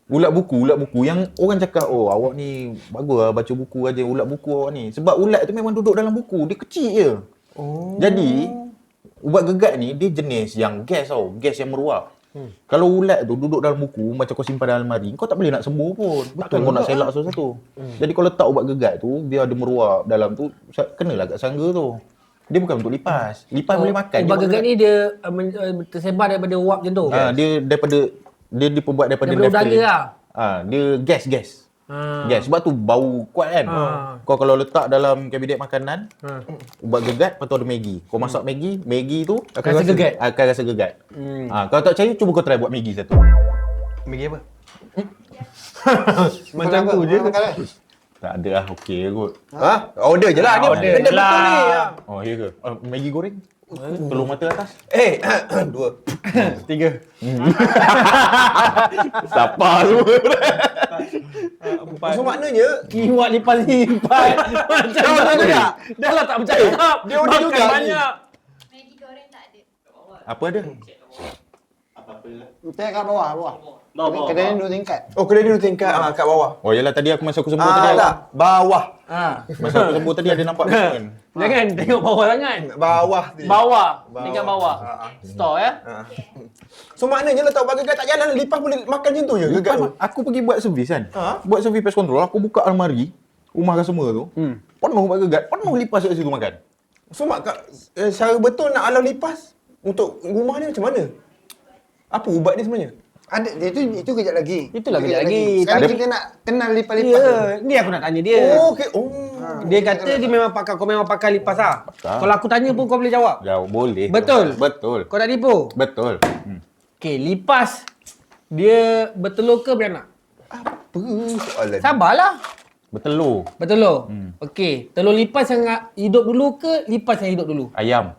Ulat buku yang orang cakap, oh awak ni bagus lah baca buku aja, ulat buku awak ni. Sebab ulat tu memang duduk dalam buku, dia kecil je. Jadi ubat gegat ni dia jenis yang gas tau, gas yang meruap. Kalau ulat tu duduk dalam buku macam kau simpan dalam almari, kau tak boleh nak sembuh pun. Takkan kau nak selak satu-satu. Jadi kau letak ubat gegat tu, biar dia meruap dalam tu, kenalah kat serangga tu. Dia bukan untuk lipas. Lipas boleh makan. Ubat gegat ni dia tersebar daripada uap macam tu. Dia diperbuat daripada Daripada udara naphthalene. lah. Dia gas. Gas. Sebab tu bau kuat kan. Kau kalau letak dalam kabinet makanan, ubat gegat, lepas tu ada Maggi. Kau masak Maggi tu Rasa gegat. Akan rasa gegat. Kalau tak percaya, cuba kau try buat Maggi satu. Maggi apa? Macam tu je. Tak ada lah, okey kot. Order je lah. Dia Order benda je betul ni. lah. Oh, ya ke? Maggi goreng? Telur mata atas? Dua. Tiga. Siapa semua? So maknanya Kiwak lipas-lipas. Macam mana? Dah lah tak bercakap. Dia order Makan juga ni. banyak. Maggi goreng tak ada. Apa ada? Kita kat bawah. Bawah. Kedai ni 2 tingkat. kedai dia tingkat kat bawah. Oh, yalah tadi masa aku sembur tadi. Tak. Bawah. Masa aku sembur tadi ada nampak kan? Jangan tengok bawah sangat. Bawah. Bawah. Tingkat bawah. Store ya. So maknanya letak ubat gegat tak jalan. Lipas boleh makan macam tu je gegat tu. Aku pergi buat servis kan. Buat servis pest control, aku buka almari rumah customer tu. Penuh ubat gegat, penuh lipas kat situ makan. So cara betul nak halau lipas untuk rumah ni macam mana? Apa ubat dia sebenarnya? Ada itu kejap lagi. Itulah kejap lagi. Sekarang Dia- kita nak kenal lipas-lipas. Ya, ni aku nak tanya dia. Okey. Dia kata dia memang pakai, kau memang pakai lipas lah. Pakai. Kalau aku tanya pun kau boleh jawab. Jauh boleh. Betul? Betul. Kau tak tipu? Betul. Okey, lipas dia bertelur ke beranak? Apa soalan? Sabarlah. Bertelur. Bertelur. Okey, telur lipas yang hidup dulu ke lipas yang hidup dulu? Ayam.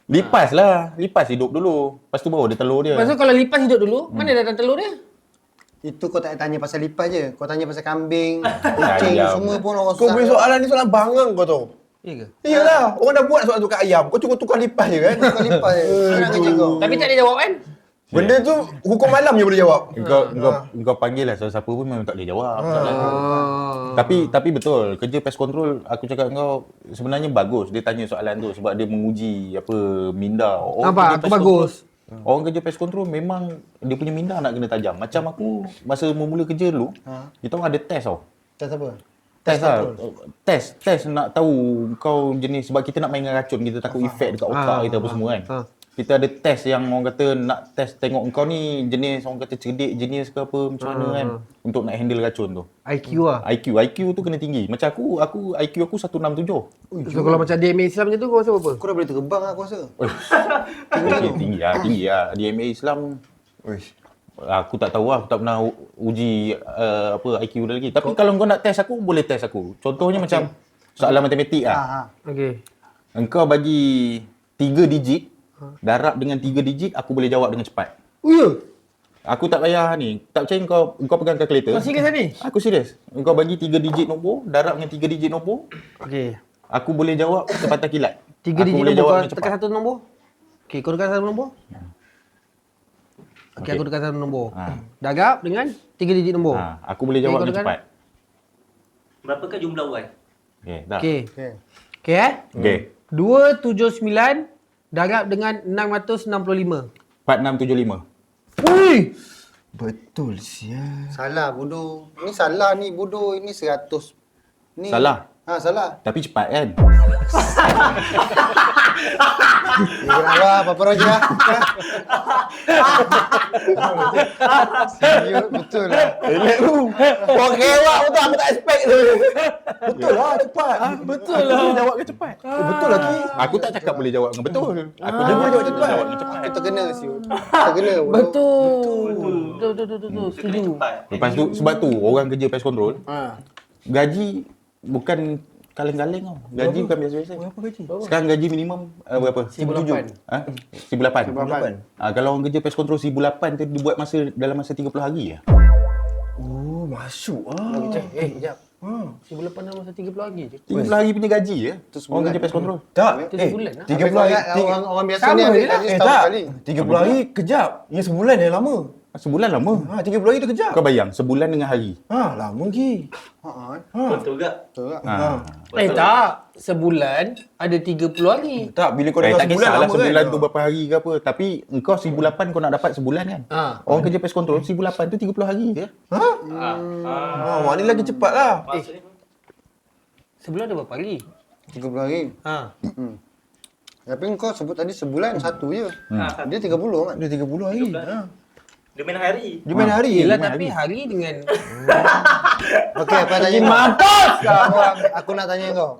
Lipas lah. Lipas hidup dulu. Lepas tu baru dia telur dia. Lepas tu kalau lipas hidup dulu, mana datang telur dia? Itu kau tak tanya pasal lipas je. Kau tanya pasal kambing, kucing, Ayam. semua pun orang Kau susah. punya soalan ni soalan bangang kau tahu. Ya ke? Iyalah, orang dah buat soalan tukar ayam. Kau cuma tukar lipas je kan? Kau lipas je. Senang kerja kau. Tapi tak ada jawab kan? Benda tu hukum malam je boleh jawab. Kau panggil lah siapa pun memang tak boleh jawab. Tapi betul, kerja pest control aku cakap kau sebenarnya bagus. Dia tanya soalan tu sebab dia menguji apa minda. Nampak? Aku bagus. Orang kerja pest control memang dia punya minda nak kena tajam. Macam aku masa memula kerja dulu, kita orang ada test tau. Test apa? Test lah. Test nak tahu kau jenis sebab kita nak main dengan racun, kita takut efek dekat otak kita apa semua kan. Kita ada test yang orang kata nak test tengok kau ni jenis orang kata cerdik, jenis ke apa macam mana kan untuk nak handle racun tu. IQ lah. IQ tu kena tinggi. Macam aku IQ aku 167. So kalau macam DMA Islam macam tu kau rasa apa? Kau dah boleh terbang lah aku rasa. Tinggi lah. DMA Islam. Aku tak tahu lah, aku tak pernah uji apa IQ dia lagi. Tapi kalau kau nak test aku, boleh test aku. Contohnya macam soalan matematik lah. Okey. Engkau bagi 3 digit, darab dengan 3 digit, aku boleh jawab dengan cepat. Oh ya? Aku tak payah ni. Tak percaya kau pegang kalkulator. Kau serius ni? Aku serius. Engkau bagi 3 digit nombor, darab dengan 3 digit nombor, Okey. aku boleh jawab sepatah kilat. 3 Aku digit boleh nombor, jawab kau dengan tekan cepat. satu nombor. Okey, kau tekan satu nombor. Okey, aku tekan satu nombor. Darab dengan 3 digit nombor. Aku boleh jawab kau dengan tekan. cepat. Berapakah jumlah orang? Okey, dah. Okey. Okay. Okey Okey. 279 darab dengan 665. 4675. Ui! Betul sial. Salah bodoh. Ni salah ni bodoh. Ini 100. Ni Salah. salah. Tapi cepat kan? Wah, apa Roja? Serius betul lah. Relax tu. Kau kewak betul aku tak expect tu. Betul lah cepat. Betul lah. Boleh jawab dengan cepat. Betul lah Ki. Aku tak cakap boleh jawab dengan betul. Aku Dia boleh jawab cepat. jawab dengan cepat. Aku terkena siul. Terkena bodoh. Betul. Setuju. Lepas tu sebab tu orang kerja pest control gaji bukan kaleng-kaleng tau. Gaji bukan biasa-biasa. Berapa gaji? Sekarang gaji minimum berapa? 1,800. 1,800. Kalau orang kerja pest control 1,800 tu dibuat dalam masa 30 hari lah. Oh, masuk ah. Sekejap. 1,800 dalam masa 30 hari je. 30 hari punya gaji je. Orang kerja pest control. Tak. Itu sebulan lah. 30 hari. Orang biasa Sama ni ambil je lah. gaji Eh setahun tak. sekali. 30 hari kejap. Yang sebulan yang lama. Sebulan lama. 30 hari tu kejap. Kau bayang sebulan dengan hari. Lama Ki. Betul tak? Betul tak? Tak. Sebulan ada 30 hari. Tak, bila kau dengar tak sebulan kisahlah lama sebulan kan. tu berapa hari ke apa. Tapi engkau 1,800 kau nak dapat sebulan kan. Orang kerja pest control 1,800 tu 30 hari je. Maknanya lagi cepat lah. Maksudnya Sebulan ada berapa hari? 30 hari. Tapi kau sebut tadi sebulan satu je. Dia 30 kan? Dia 30 hari. dia main hari. Dia main hari. Yelah tapi hari dengan Okey, apa tanya kau? mampus. Aku nak tanya kau.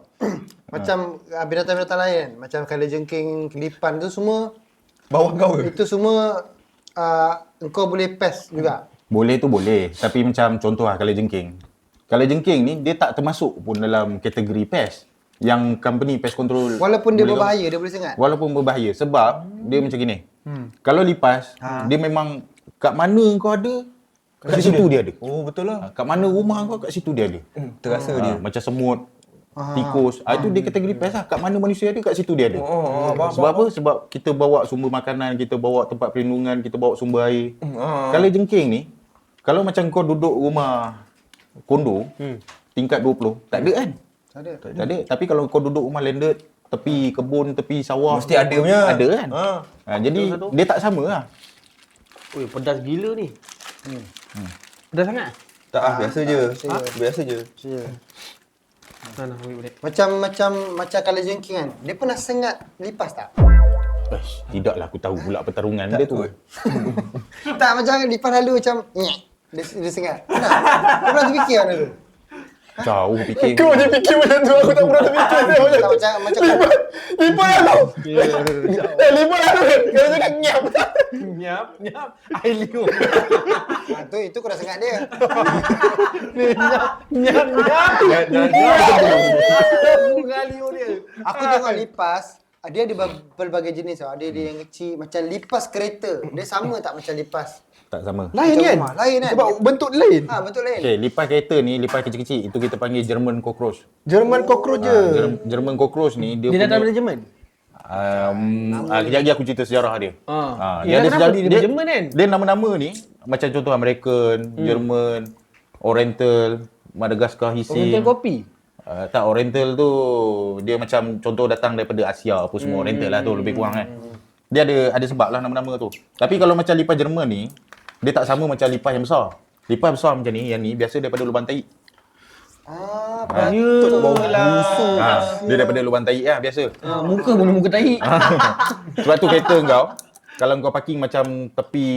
Macam binatang-binatang lain, macam kalajengking, kelipan tu semua, Bawa kau ke? itu semua engkau boleh pest juga. Boleh tu boleh. Tapi macam contoh lah kalajengking. Kalajengking ni dia tak termasuk pun dalam kategori pest. Yang company pest control. Walaupun dia boleh- berbahaya, dia boleh sengat. Walaupun berbahaya sebab dia macam gini. Kalau lipas, dia memang kat mana kau ada, kat situ dia ada. Oh, betul lah. Kat mana rumah kau, kat situ dia ada. Terasa dia. Macam semut, tikus. Itu dia kategori pest lah. Kat mana manusia ada, kat situ dia ada. faham, Sebab apa? Sebab kita bawa sumber makanan, kita bawa tempat perlindungan, kita bawa sumber air. Kalau jengking ni, kalau macam kau duduk rumah kondo, tingkat 20, tak ada kan? Tak ada. Tapi kalau kau duduk rumah landed, tepi kebun, tepi sawah, Mesti ada punya. Ada kan? Jadi dia tak sama lah. Ui, pedas gila ni. Pedas sangat? Tak biasa je. Biasa je. Mana ambil balik. Macam kalajengking kan. Dia pernah sengat lipas tak? Tidaklah aku tahu pula pertarungan dia tu. Tak, macam lipas lalu macam nyek. Dia sengat. Pernah? Kau pernah terfikir mana tu? Jauh fikir. Kau je fikir macam tu. Aku tak pernah terfikir. Tak, macam Lipat lah kau. Lipat lah kau. Kalau cakap nyap. Nyap. Air liur. itu kau dah sengat dia. Nyap. Air liur dia. Aku tengok lipas Dia ada berbagai jenis tau. Ada dia yang kecil macam lipas kereta. Dia sama tak macam lipas? Tak sama. Lain Macam kan? rumah, lain kan? Sebab bentuk dia lain. Bentuk lain. Okay, lipas kereta ni, lipas kecil-kecil, itu kita panggil German cockroach. Jerman cockroach je. German cockroach ni, dia Dia datang punya... dari Jerman? Kejap lagi aku cerita sejarah dia. Yelah, kenapa dia dari Jerman kan? Dia nama-nama ni, macam contoh American, Jerman, Oriental, Madagascar, Orang Hising. kopi? Tak, Oriental tu dia macam contoh datang daripada Asia apa semua Oriental lah tu lebih kurang kan. Dia ada sebab lah nama-nama tu. Tapi kalau macam lipas Jerman ni, dia tak sama macam lipas yang besar. Lipas besar macam ni, yang ni biasa daripada lubang tahi. Dia daripada lubang tahi lah biasa. Muka pun muka tahi. Sebab tu kereta kau, kalau kau parking macam tepi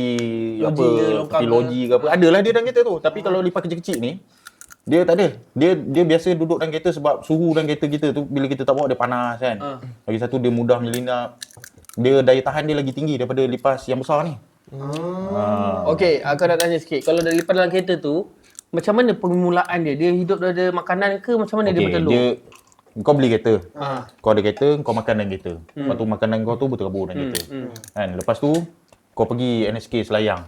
Loji ke, longkang tepi ke. loji ke apa, adalah dia dalam kereta tu. Tapi kalau lipas kecil-kecil ni, dia tak ada. Dia biasa duduk dalam kereta sebab suhu dalam kereta kita tu bila kita tak bawa dia panas kan. Lagi satu dia mudah menyelinap. Dia daya tahan dia lagi tinggi daripada lipas yang besar ni. Okey, aku nak tanya sikit. Kalau dari lipas dalam kereta tu, macam mana permulaan dia? Dia hidup dari makanan ke macam mana dia bertelur? Kau beli kereta. Kau ada kereta, kau makan dalam kereta. Lepas tu makanan kau tu berterabur dalam kereta. Kan? Lepas tu kau pergi NSK Selayang.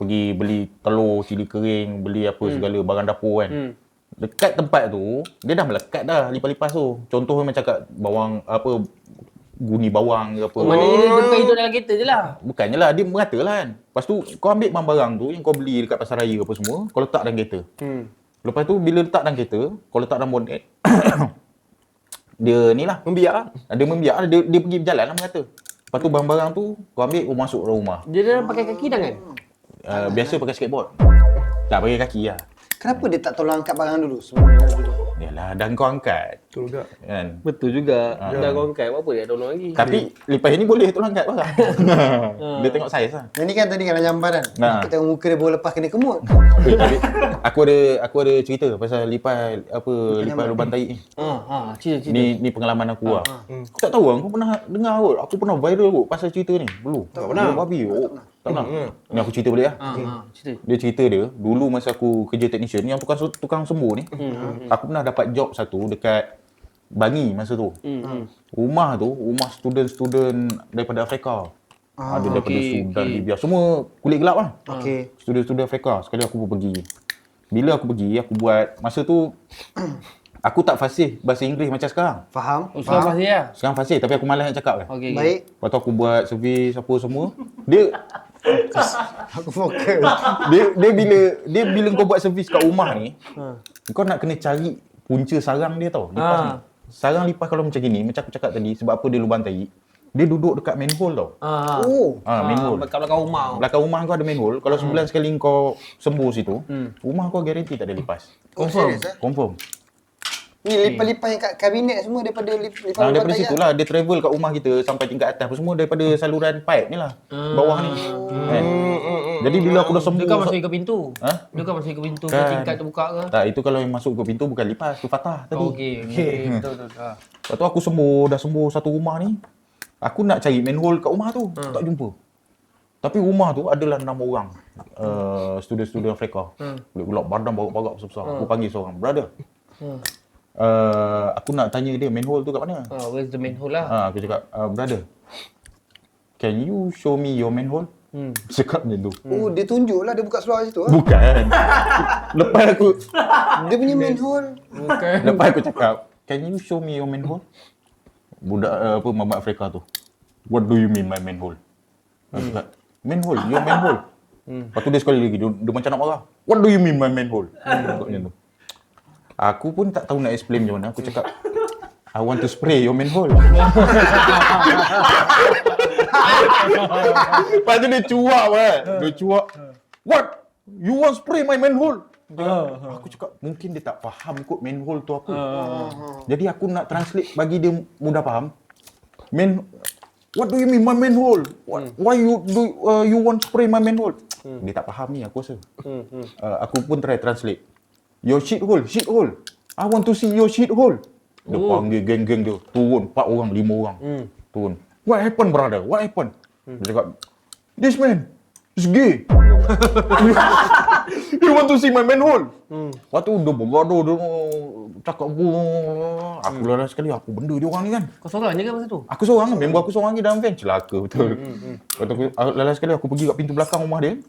Pergi beli telur, cili kering, beli apa segala barang dapur kan. Dekat tempat tu, dia dah melekat dah lipas-lipas tu. Contohnya macam kat bawang apa guni bawang ke apa. Maknanya dia bukan hidup dalam kereta je lah. Bukannya lah, dia merata lah kan. Lepas tu kau ambil barang-barang tu yang kau beli dekat pasar raya apa semua, kau letak dalam kereta. Lepas tu bila letak dalam kereta, kau letak dalam bonnet, dia ni lah. Membiak lah. Dia membiak lah, dia pergi berjalan lah merata. Lepas tu barang-barang tu kau ambil, kau masuk dalam rumah. Dia dah pakai kaki tangan? Biasa pakai skateboard. Tak pakai kaki lah. Kenapa dia tak tolong angkat barang dulu? Semua dulu. Yalah, dah kau angkat. Betul juga. Kan? Betul juga. Dah kau angkat, apa dia tolong lagi? Tapi lipas ni boleh tolong angkat barang. Dia tengok saiz lah. Yang ni kan tadi kan jamban kan? Nah. Kita tengok muka dia baru lepas kena kemut. Aku ada cerita pasal lipas lipas lubang tahi ni. Cerita. Ni pengalaman aku lah. Aku tak tahu lah, kau pernah dengar kot. Aku pernah viral kot pasal cerita ni. Belum. Tak pernah. Belum babi. Tak pernah. Ni aku cerita boleh lah. Cerita. Dia cerita dia, dulu masa aku kerja technician, yang tukang sembuh ni, aku pernah dapat job satu dekat Bangi masa tu. Rumah student daripada Afrika. Ada daripada Sudan, Libya, semua kulit gelap lah. Okey. Student Afrika. Sekali aku pun pergi. Bila aku pergi, aku buat, masa tu aku tak fasih bahasa Inggeris macam sekarang. Faham? Sekarang pasti lah. Sekarang fasih tapi aku malas nak cakap kan. Okey. Baik. Lepas tu aku buat servis apa semua. Dia Aku fokus. dia bila kau buat servis kat rumah ni, kau nak kena cari punca sarang dia tau. Lipas ni. Sarang lipas kalau macam gini, macam aku cakap tadi, sebab apa dia lubang tahi, dia duduk dekat manhole tau. Manhole. Kat belakang rumah. Belakang rumah kau ada manhole. Kalau sebulan sekali kau sembuh situ, rumah kau garanti tak ada lipas. Confirm. Confirm. Ni lipas-lipas yang kat kabinet semua daripada lipas lubang Daripada tahi situ lah dia travel kat rumah kita sampai tingkat atas apa semua daripada saluran pipe ni lah. Bawah ni. Kan? Jadi bila aku dah sembuh. Dia kan masuk ke pintu. Ha? Dia kan masuk ke pintu ke Kan. tingkat terbuka ke? Tak, itu kalau yang masuk ke pintu bukan lipas, tu Fatah tadi. Okey. Betul. Lepas tu aku dah sembuh satu rumah ni. Aku nak cari manhole kat rumah tu, tak jumpa. Tapi rumah tu adalah 6 orang. Student Afrika. Kulit-kulit badan barak-barak besar-besar. Aku panggil seorang, brother. Aku nak tanya dia manhole tu kat mana? Where's the manhole lah? Aku cakap, brother, can you show me your manhole? Cakap macam tu. Oh, dia tunjuk lah dia buka seluar situ. Bukan. Lepas aku Dia punya manhole. Lepas aku cakap, can you show me your manhole? Budak mamat Afrika tu. What do you mean my manhole? Aku cakap, manhole, your manhole. Lepas tu dia sekali lagi, dia macam nak marah. What do you mean my manhole? Macam tu. Aku pun tak tahu nak explain macam mana. Aku cakap, I want to spray your manhole. Lepas tu dia cuak kan. Dia cuak. What? You want spray my manhole? Aku cakap, mungkin dia tak faham kot manhole tu apa. Jadi aku nak translate bagi dia mudah faham. What do you mean my manhole? Why you want spray my manhole? Dia tak faham ni aku rasa. Aku pun try translate. Your shit hole. I want to see your shit hole. Dia panggil geng-geng dia. Turun 4 orang, 5 orang. Turun. What happened brother? What happened? Dia cakap, this man is gay. You want to see my manhole? Lepas tu dia bergaduh, dia cakap aku lalas sekali, apa benda dia orang ni kan? Kau seorang je ke masa tu? Aku seorang, member aku seorang je dalam van. Celaka betul. Lepas tu aku lalas sekali aku pergi kat pintu belakang rumah dia.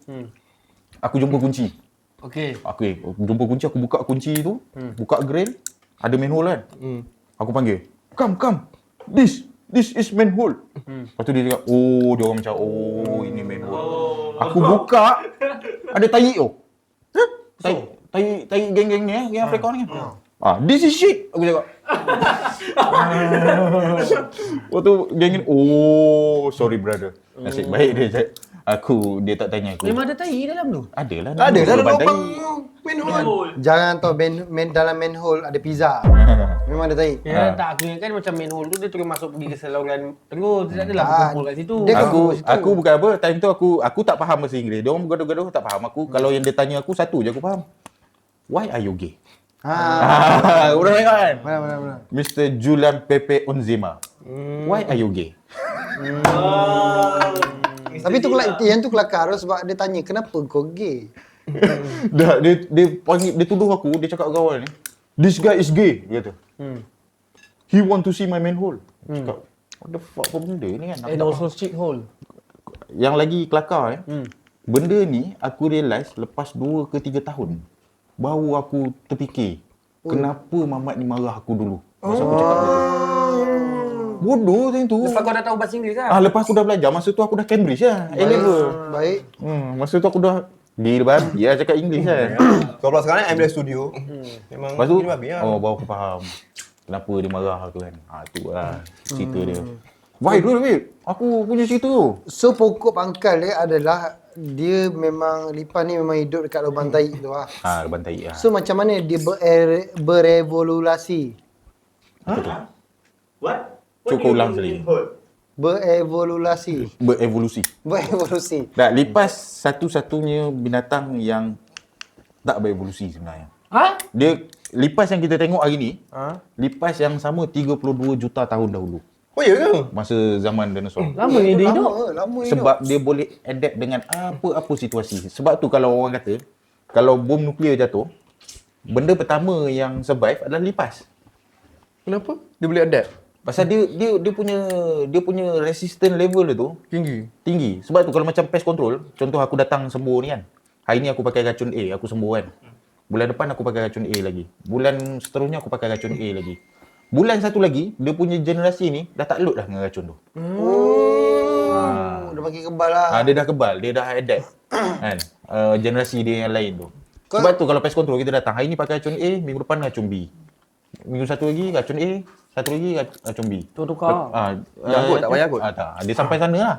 Aku jumpa kunci. Okey. Aku jumpa kunci, aku buka kunci tu, buka grill, ada manhole kan. Aku panggil, come. This is manhole. Lepas tu dia cakap, dia orang macam, ini manhole. Aku buka, ada tai tu. Tai geng-geng ni yang Afrika ni. This is shit. Aku cakap. Waktu geng ni, sorry brother. Nasib baik dia tak tanya aku. Memang ada tai dalam tu. Adalah. Ada lubang lubang tai. manhole. Jangan tahu dalam manhole ada pizza. Memang ada tai. Ya, tak aku ingat kan macam manhole tu dia terus masuk pergi ke saluran terus. Dia tak adalah berkumpul kat situ. Dia Aku bukan apa, time tu aku tak faham bahasa Inggeris. Dia orang bergaduh-gaduh tak faham. Kalau yang dia tanya aku satu je aku faham. Why are you gay? Udah tengok kan? Mana. Mr. Julian Pepe Onzima. Why are you gay? Tapi yang tu kelakar sebab dia tanya kenapa kau gay? Dia panggil, dia tuduh aku, dia cakap kawan ni. This guy is gay, dia kata. He want to see my manhole. Cakap, what the fuck apa benda ni kan? Aku And tak also shit hole. yang lagi kelakar benda ni aku realise lepas 2 ke 3 tahun baru aku terfikir kenapa Mamat ni marah aku dulu masa aku cakap benda tu. Bodoh time tu. Lepas kau dah tahu bahasa Inggeris lah. Lepas aku dah belajar, masa tu aku dah Cambridge lah, A-level. Baik. Masa tu aku dah dia babi lah cakap English kan. Kau pula sekarang MDF Studio. Memang Lepas tu, dia babi lah. baru aku faham kenapa dia marah aku kan. Tu lah cerita dia. Viral weh. Aku punya cerita tu. So pokok pangkal dia adalah dia memang Lipas ni memang hidup dekat lubang tai tu lah. Lubang tai lah. So macam mana dia berevolusi? What? Cukup ulang sekali. Berevolusi. Berevolusi. Tak, lipas satu-satunya binatang yang tak berevolusi sebenarnya. Dia lipas yang kita tengok hari ni, lipas yang sama 32 juta tahun dahulu. Oh ya ke? Masa zaman dinosaur. Lama ni dia hidup. Lama hidup. Sebab dia boleh adapt dengan apa-apa situasi. Sebab tu kalau orang kata, kalau bom nuklear jatuh, benda pertama yang survive adalah lipas. Kenapa? Dia boleh adapt? Pasal dia punya resistance level dia tu tinggi. Sebab tu kalau macam pest control, contoh aku datang sembuh ni kan. Hari ni aku pakai racun A, aku sembuh kan. Bulan depan aku pakai racun A lagi. Bulan seterusnya aku pakai racun A lagi. Bulan satu lagi, dia punya generasi ni dah tak load dah dengan racun tu. Dia makin kebal lah. Dia dah kebal, dia dah adapt. Kan? Generasi dia yang lain tu. Sebab tu kalau pest control kita datang, hari ni pakai racun A, minggu depan racun B. Minggu satu lagi racun A, satu lagi racun B. Tukar. Jagut, tak payah kot. Tak. Dia sampai sana lah.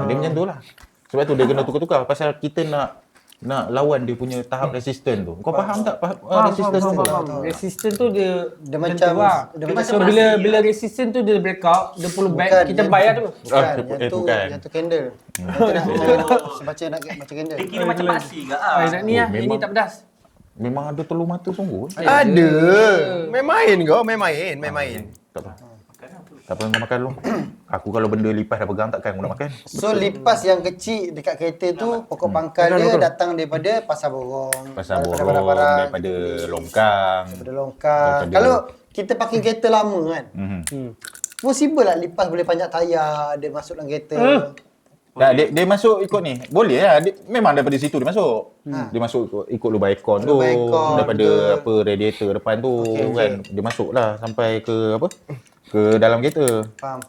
Dia macam tu lah. Sebab tu dia kena tukar-tukar. Pasal kita nak lawan dia punya tahap resisten tu. Kau faham tak resisten tu? Resisten tu dia macam so bila resisten tu dia break out, dia perlu back Bukan, kita dia- bayar tu. Bukan. Yang tu candle. Nak baca candle. Dia kira macam pasti ke? Nak ni lah, ini memang. tak pedas. Memang ada telur mata sungguh. Ada. Main kau, main. Tak apa. Tak apa kau makan dulu. Aku kalau benda lipas dah pegang takkan aku nak makan. So lipas yang kecil dekat kereta tu pokok pangkal dia datang daripada pasar borong. Pasal borong, barang-barang, daripada longkang. daripada longkang. Daripada- Kalau kita pakai kereta lama kan, possible lah lipas boleh panjat tayar, dia masuk dalam kereta. Tak, dia masuk ikut ni. Boleh lah. Memang daripada situ dia masuk. Dia masuk ikut lubang aircon tu. Lubang aircon, Daripada betul. apa radiator depan tu Okey, kan. Dia masuk lah sampai ke apa? Ke dalam kereta. Faham.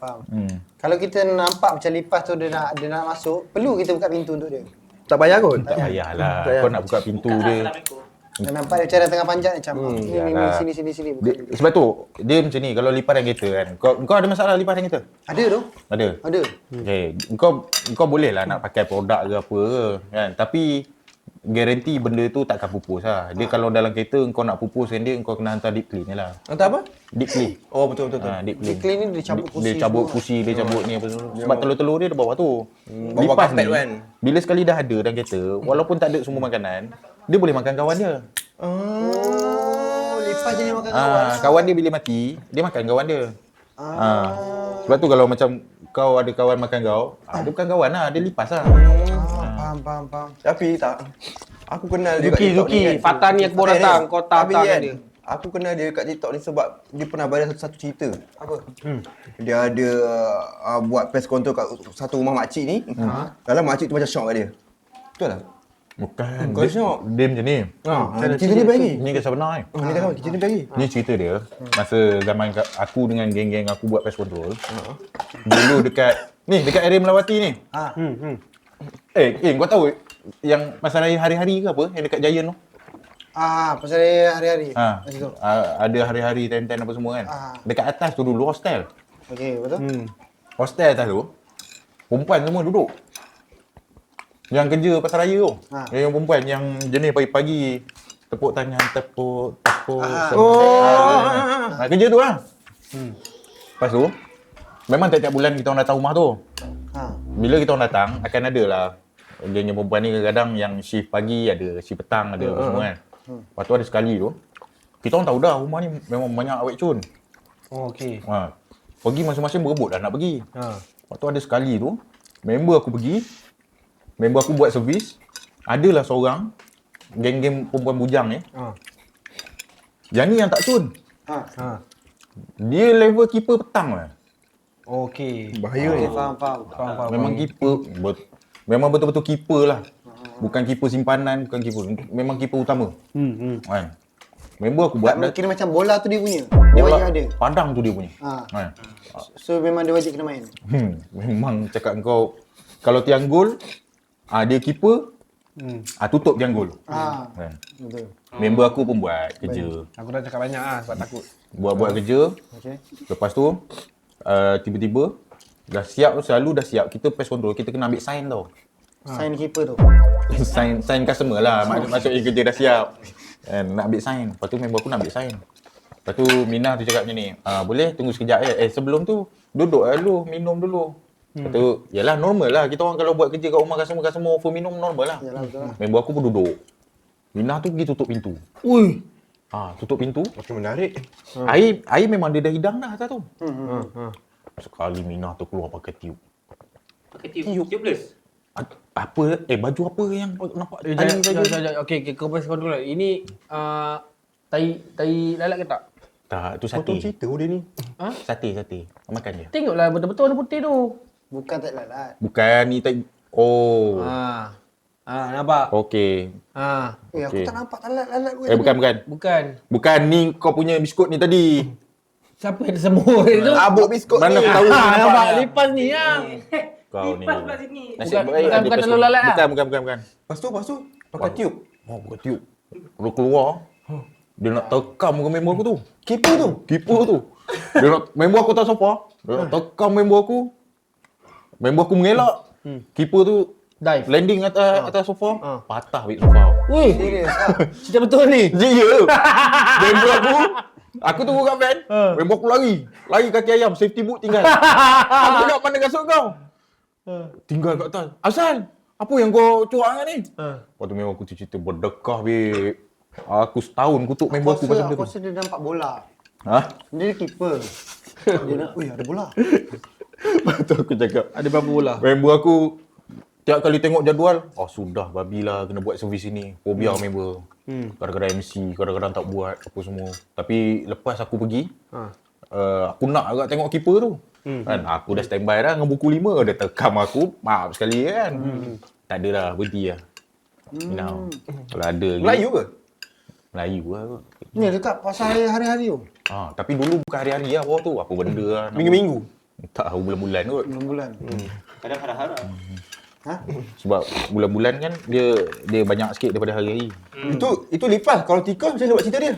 Kalau kita nampak macam lipas tu dia nak masuk, perlu kita buka pintu untuk dia. Tak payah kot. Tak payahlah. Tak payah. Kau nak buka pintu dia. Assalamualaikum. Dan nampak dia macam tengah panjat macam ni yalah. sini buka. Sebab tu dia macam ni kalau lipas dalam kereta kan. Kau ada masalah lipas dalam kereta? Ada tu. Ada. Okey, kau boleh lah nak pakai produk ke apa ke kan. Tapi guarantee benda tu takkan pupus lah. Dia kalau dalam kereta kau nak pupuskan dia, kau kena hantar deep clean je lah. Hantar apa? Deep clean. Oh betul. Deep Dia clean ni dia cabut kursi. Dia cabut semua. kursi, dia cabut ni apa semua. Sebab telur-telur dia ada bawah tu. bawah Lipas karpet ni, kan? bila sekali dah ada dalam kereta, walaupun tak ada semua makanan, dia boleh makan kawan dia. Oh, lipas jadi makan kawan. Kawan dia bila mati, dia makan kawan dia. Sebab tu kalau macam kau ada kawan makan kau, dia bukan kawan lah, dia lipas lah. Faham. Tapi tak. Aku kenal dia Zuki, kat TikTok Zuki. ni kan. Fatah ni aku baru Fatah datang. ni. Kau Tapi tahu kan, dia. Aku kenal dia kat TikTok ni sebab dia pernah bayar satu cerita. Apa? Dia ada buat pest control kat satu rumah makcik ni. Dalam makcik tu macam shock kat dia. Betul tak? Bukan. Kau syok. Dia macam ni. Cerita ni bagi. Ni kisah benar ni. Ni kan cerita ni bagi. Ni cerita dia. Masa zaman aku dengan geng-geng aku buat pest control. Dulu dekat area Melawati ni. Kau tahu yang pasal raya hari-hari ke apa yang dekat Giant tu? Pasal hari-hari. Macam tu. Ada hari-hari ten-ten apa semua kan. Dekat atas tu dulu hostel. Okey, betul? Hostel atas tu perempuan semua duduk. Yang kerja pasal raya tu. Yang perempuan yang jenis pagi-pagi tepuk tangan, tepuk. Kerja tu lah. Lepas tu memang tiap-tiap bulan kita orang datang rumah tu. Bila kita orang datang akan ada lah geng perempuan ni kadang-kadang yang shift pagi ada, shift petang ada apa semua kan. Lepas tu ada sekali tu kita orang tahu dah rumah ni memang banyak awet cun. Oh, okey. Pergi masing-masing berebut dah nak pergi. Lepas tu ada sekali tu member aku pergi, member aku buat servis, adalah seorang geng-geng perempuan bujang ni. Yang ni yang tak cun. Dia level keeper petang lah. Okey. Bahaya ni. Faham. Memang keeper, memang betul-betul keeper lah. Bukan keeper simpanan, bukan keeper. Memang keeper utama. Kan? Member aku buat dah. Kira macam bola tu dia punya. Dia wajib ada. Padang tu dia punya. Kan? So memang dia wajib kena main. Memang cakap kau kalau tiang gol, dia keeper, tutup tiang gol. Kan? Betul. Member aku pun buat kerja. Aku dah cakap banyak sebab takut. Buat kerja. Okey. Lepas tu tiba-tiba dah siap, selalu dah siap. Kita pest control, kita kena ambil sign tau. Sign keeper tu. sign customer lah. Maksudnya kerja dah siap. Nak ambil sign. Lepas tu member aku nak ambil sign. Lepas tu Minah tu cakap macam ni, boleh tunggu sekejap sebelum tu duduk dulu, minum dulu. Lepas tu, yalah normal lah. Kita orang kalau buat kerja kat rumah customer offer minum normal lah. Yalah, betul lah. Member aku pun duduk. Minah tu pergi tutup pintu. Ui. Tutup pintu. Macam menarik. Air memang dia dah hidang dah atas tu. Sekali Minah tu keluar pakai tiup. Pakai tiup. Tubeless. Apa? Baju apa yang nampak tadi tadi? Sekejap. Okey, kau pest control. Ini tai lalat ke tak? Tak, tu sate. Potong cerita dia ni. Sate. Makan je. Tengoklah betul-betul warna putih tu. Bukan tak lalat. Bukan ni tak. Oh. Nampak? Okey. Aku Okey. tak nampak tak lalat pun. Bukan. Bukan. Bukan ni kau punya biskut ni tadi. Siapa yang semua itu? Abuk biskut Mana ni. aku tahu ni Nampak nampak. lipas ni ya. Kau ni. Lipas pula sini. Nasib Bukan- baik bukan- ada bukan pes- telur lalat lah? Bukan. Lepas tu pakai tiup. Pakai tiup. Dia keluar. Dia nak tekam ke member aku tu. Keeper tu. Keeper tu. Dia nak member aku atas sofa. Dia nak tekam member aku. Member aku mengelak. Keeper tu Dive. landing atas sofa. Patah bit sofa. Wih, Serius lah. cerita betul ni. Ya. Member aku tunggu kat van. Member aku lari. Lari kaki ayam. Safety boot tinggal. Aku nak mana kasut kau? Tinggal kat atas. Asal? Apa yang kau cuak dengan ni? Lepas tu member aku cerita berdekah, babe. Aku setahun kutuk member aku pasal benda Aku tu. rasa dia nampak bola. Dia keeper. Dia nak, ada bola. Lepas tu aku cakap, Ada berapa bola? member aku tiap kali tengok jadual, sudah babi lah kena buat servis ini. Fobia member. Kadang-kadang MC, kadang-kadang tak buat apa semua. Tapi lepas aku pergi, aku nak agak tengok keeper tu. Kan aku dah standby dah dengan buku 5, dia tekam aku, maaf sekali kan. Tak ada dah, berhenti lah. Kalau ada lagi, Melayu ke? Melayu lah. Ni dekat pasal hari-hari tu. Tapi dulu bukan hari-hari lah bawah tu. Apa benda lah. Minggu-minggu. Tak tahu bulan-bulan kot. Bulan-bulan. Kadang harap-harap. Sebab bulan-bulan kan dia banyak sikit daripada hari-hari. Itu lipas. Kalau tikus macam mana buat cerita dia?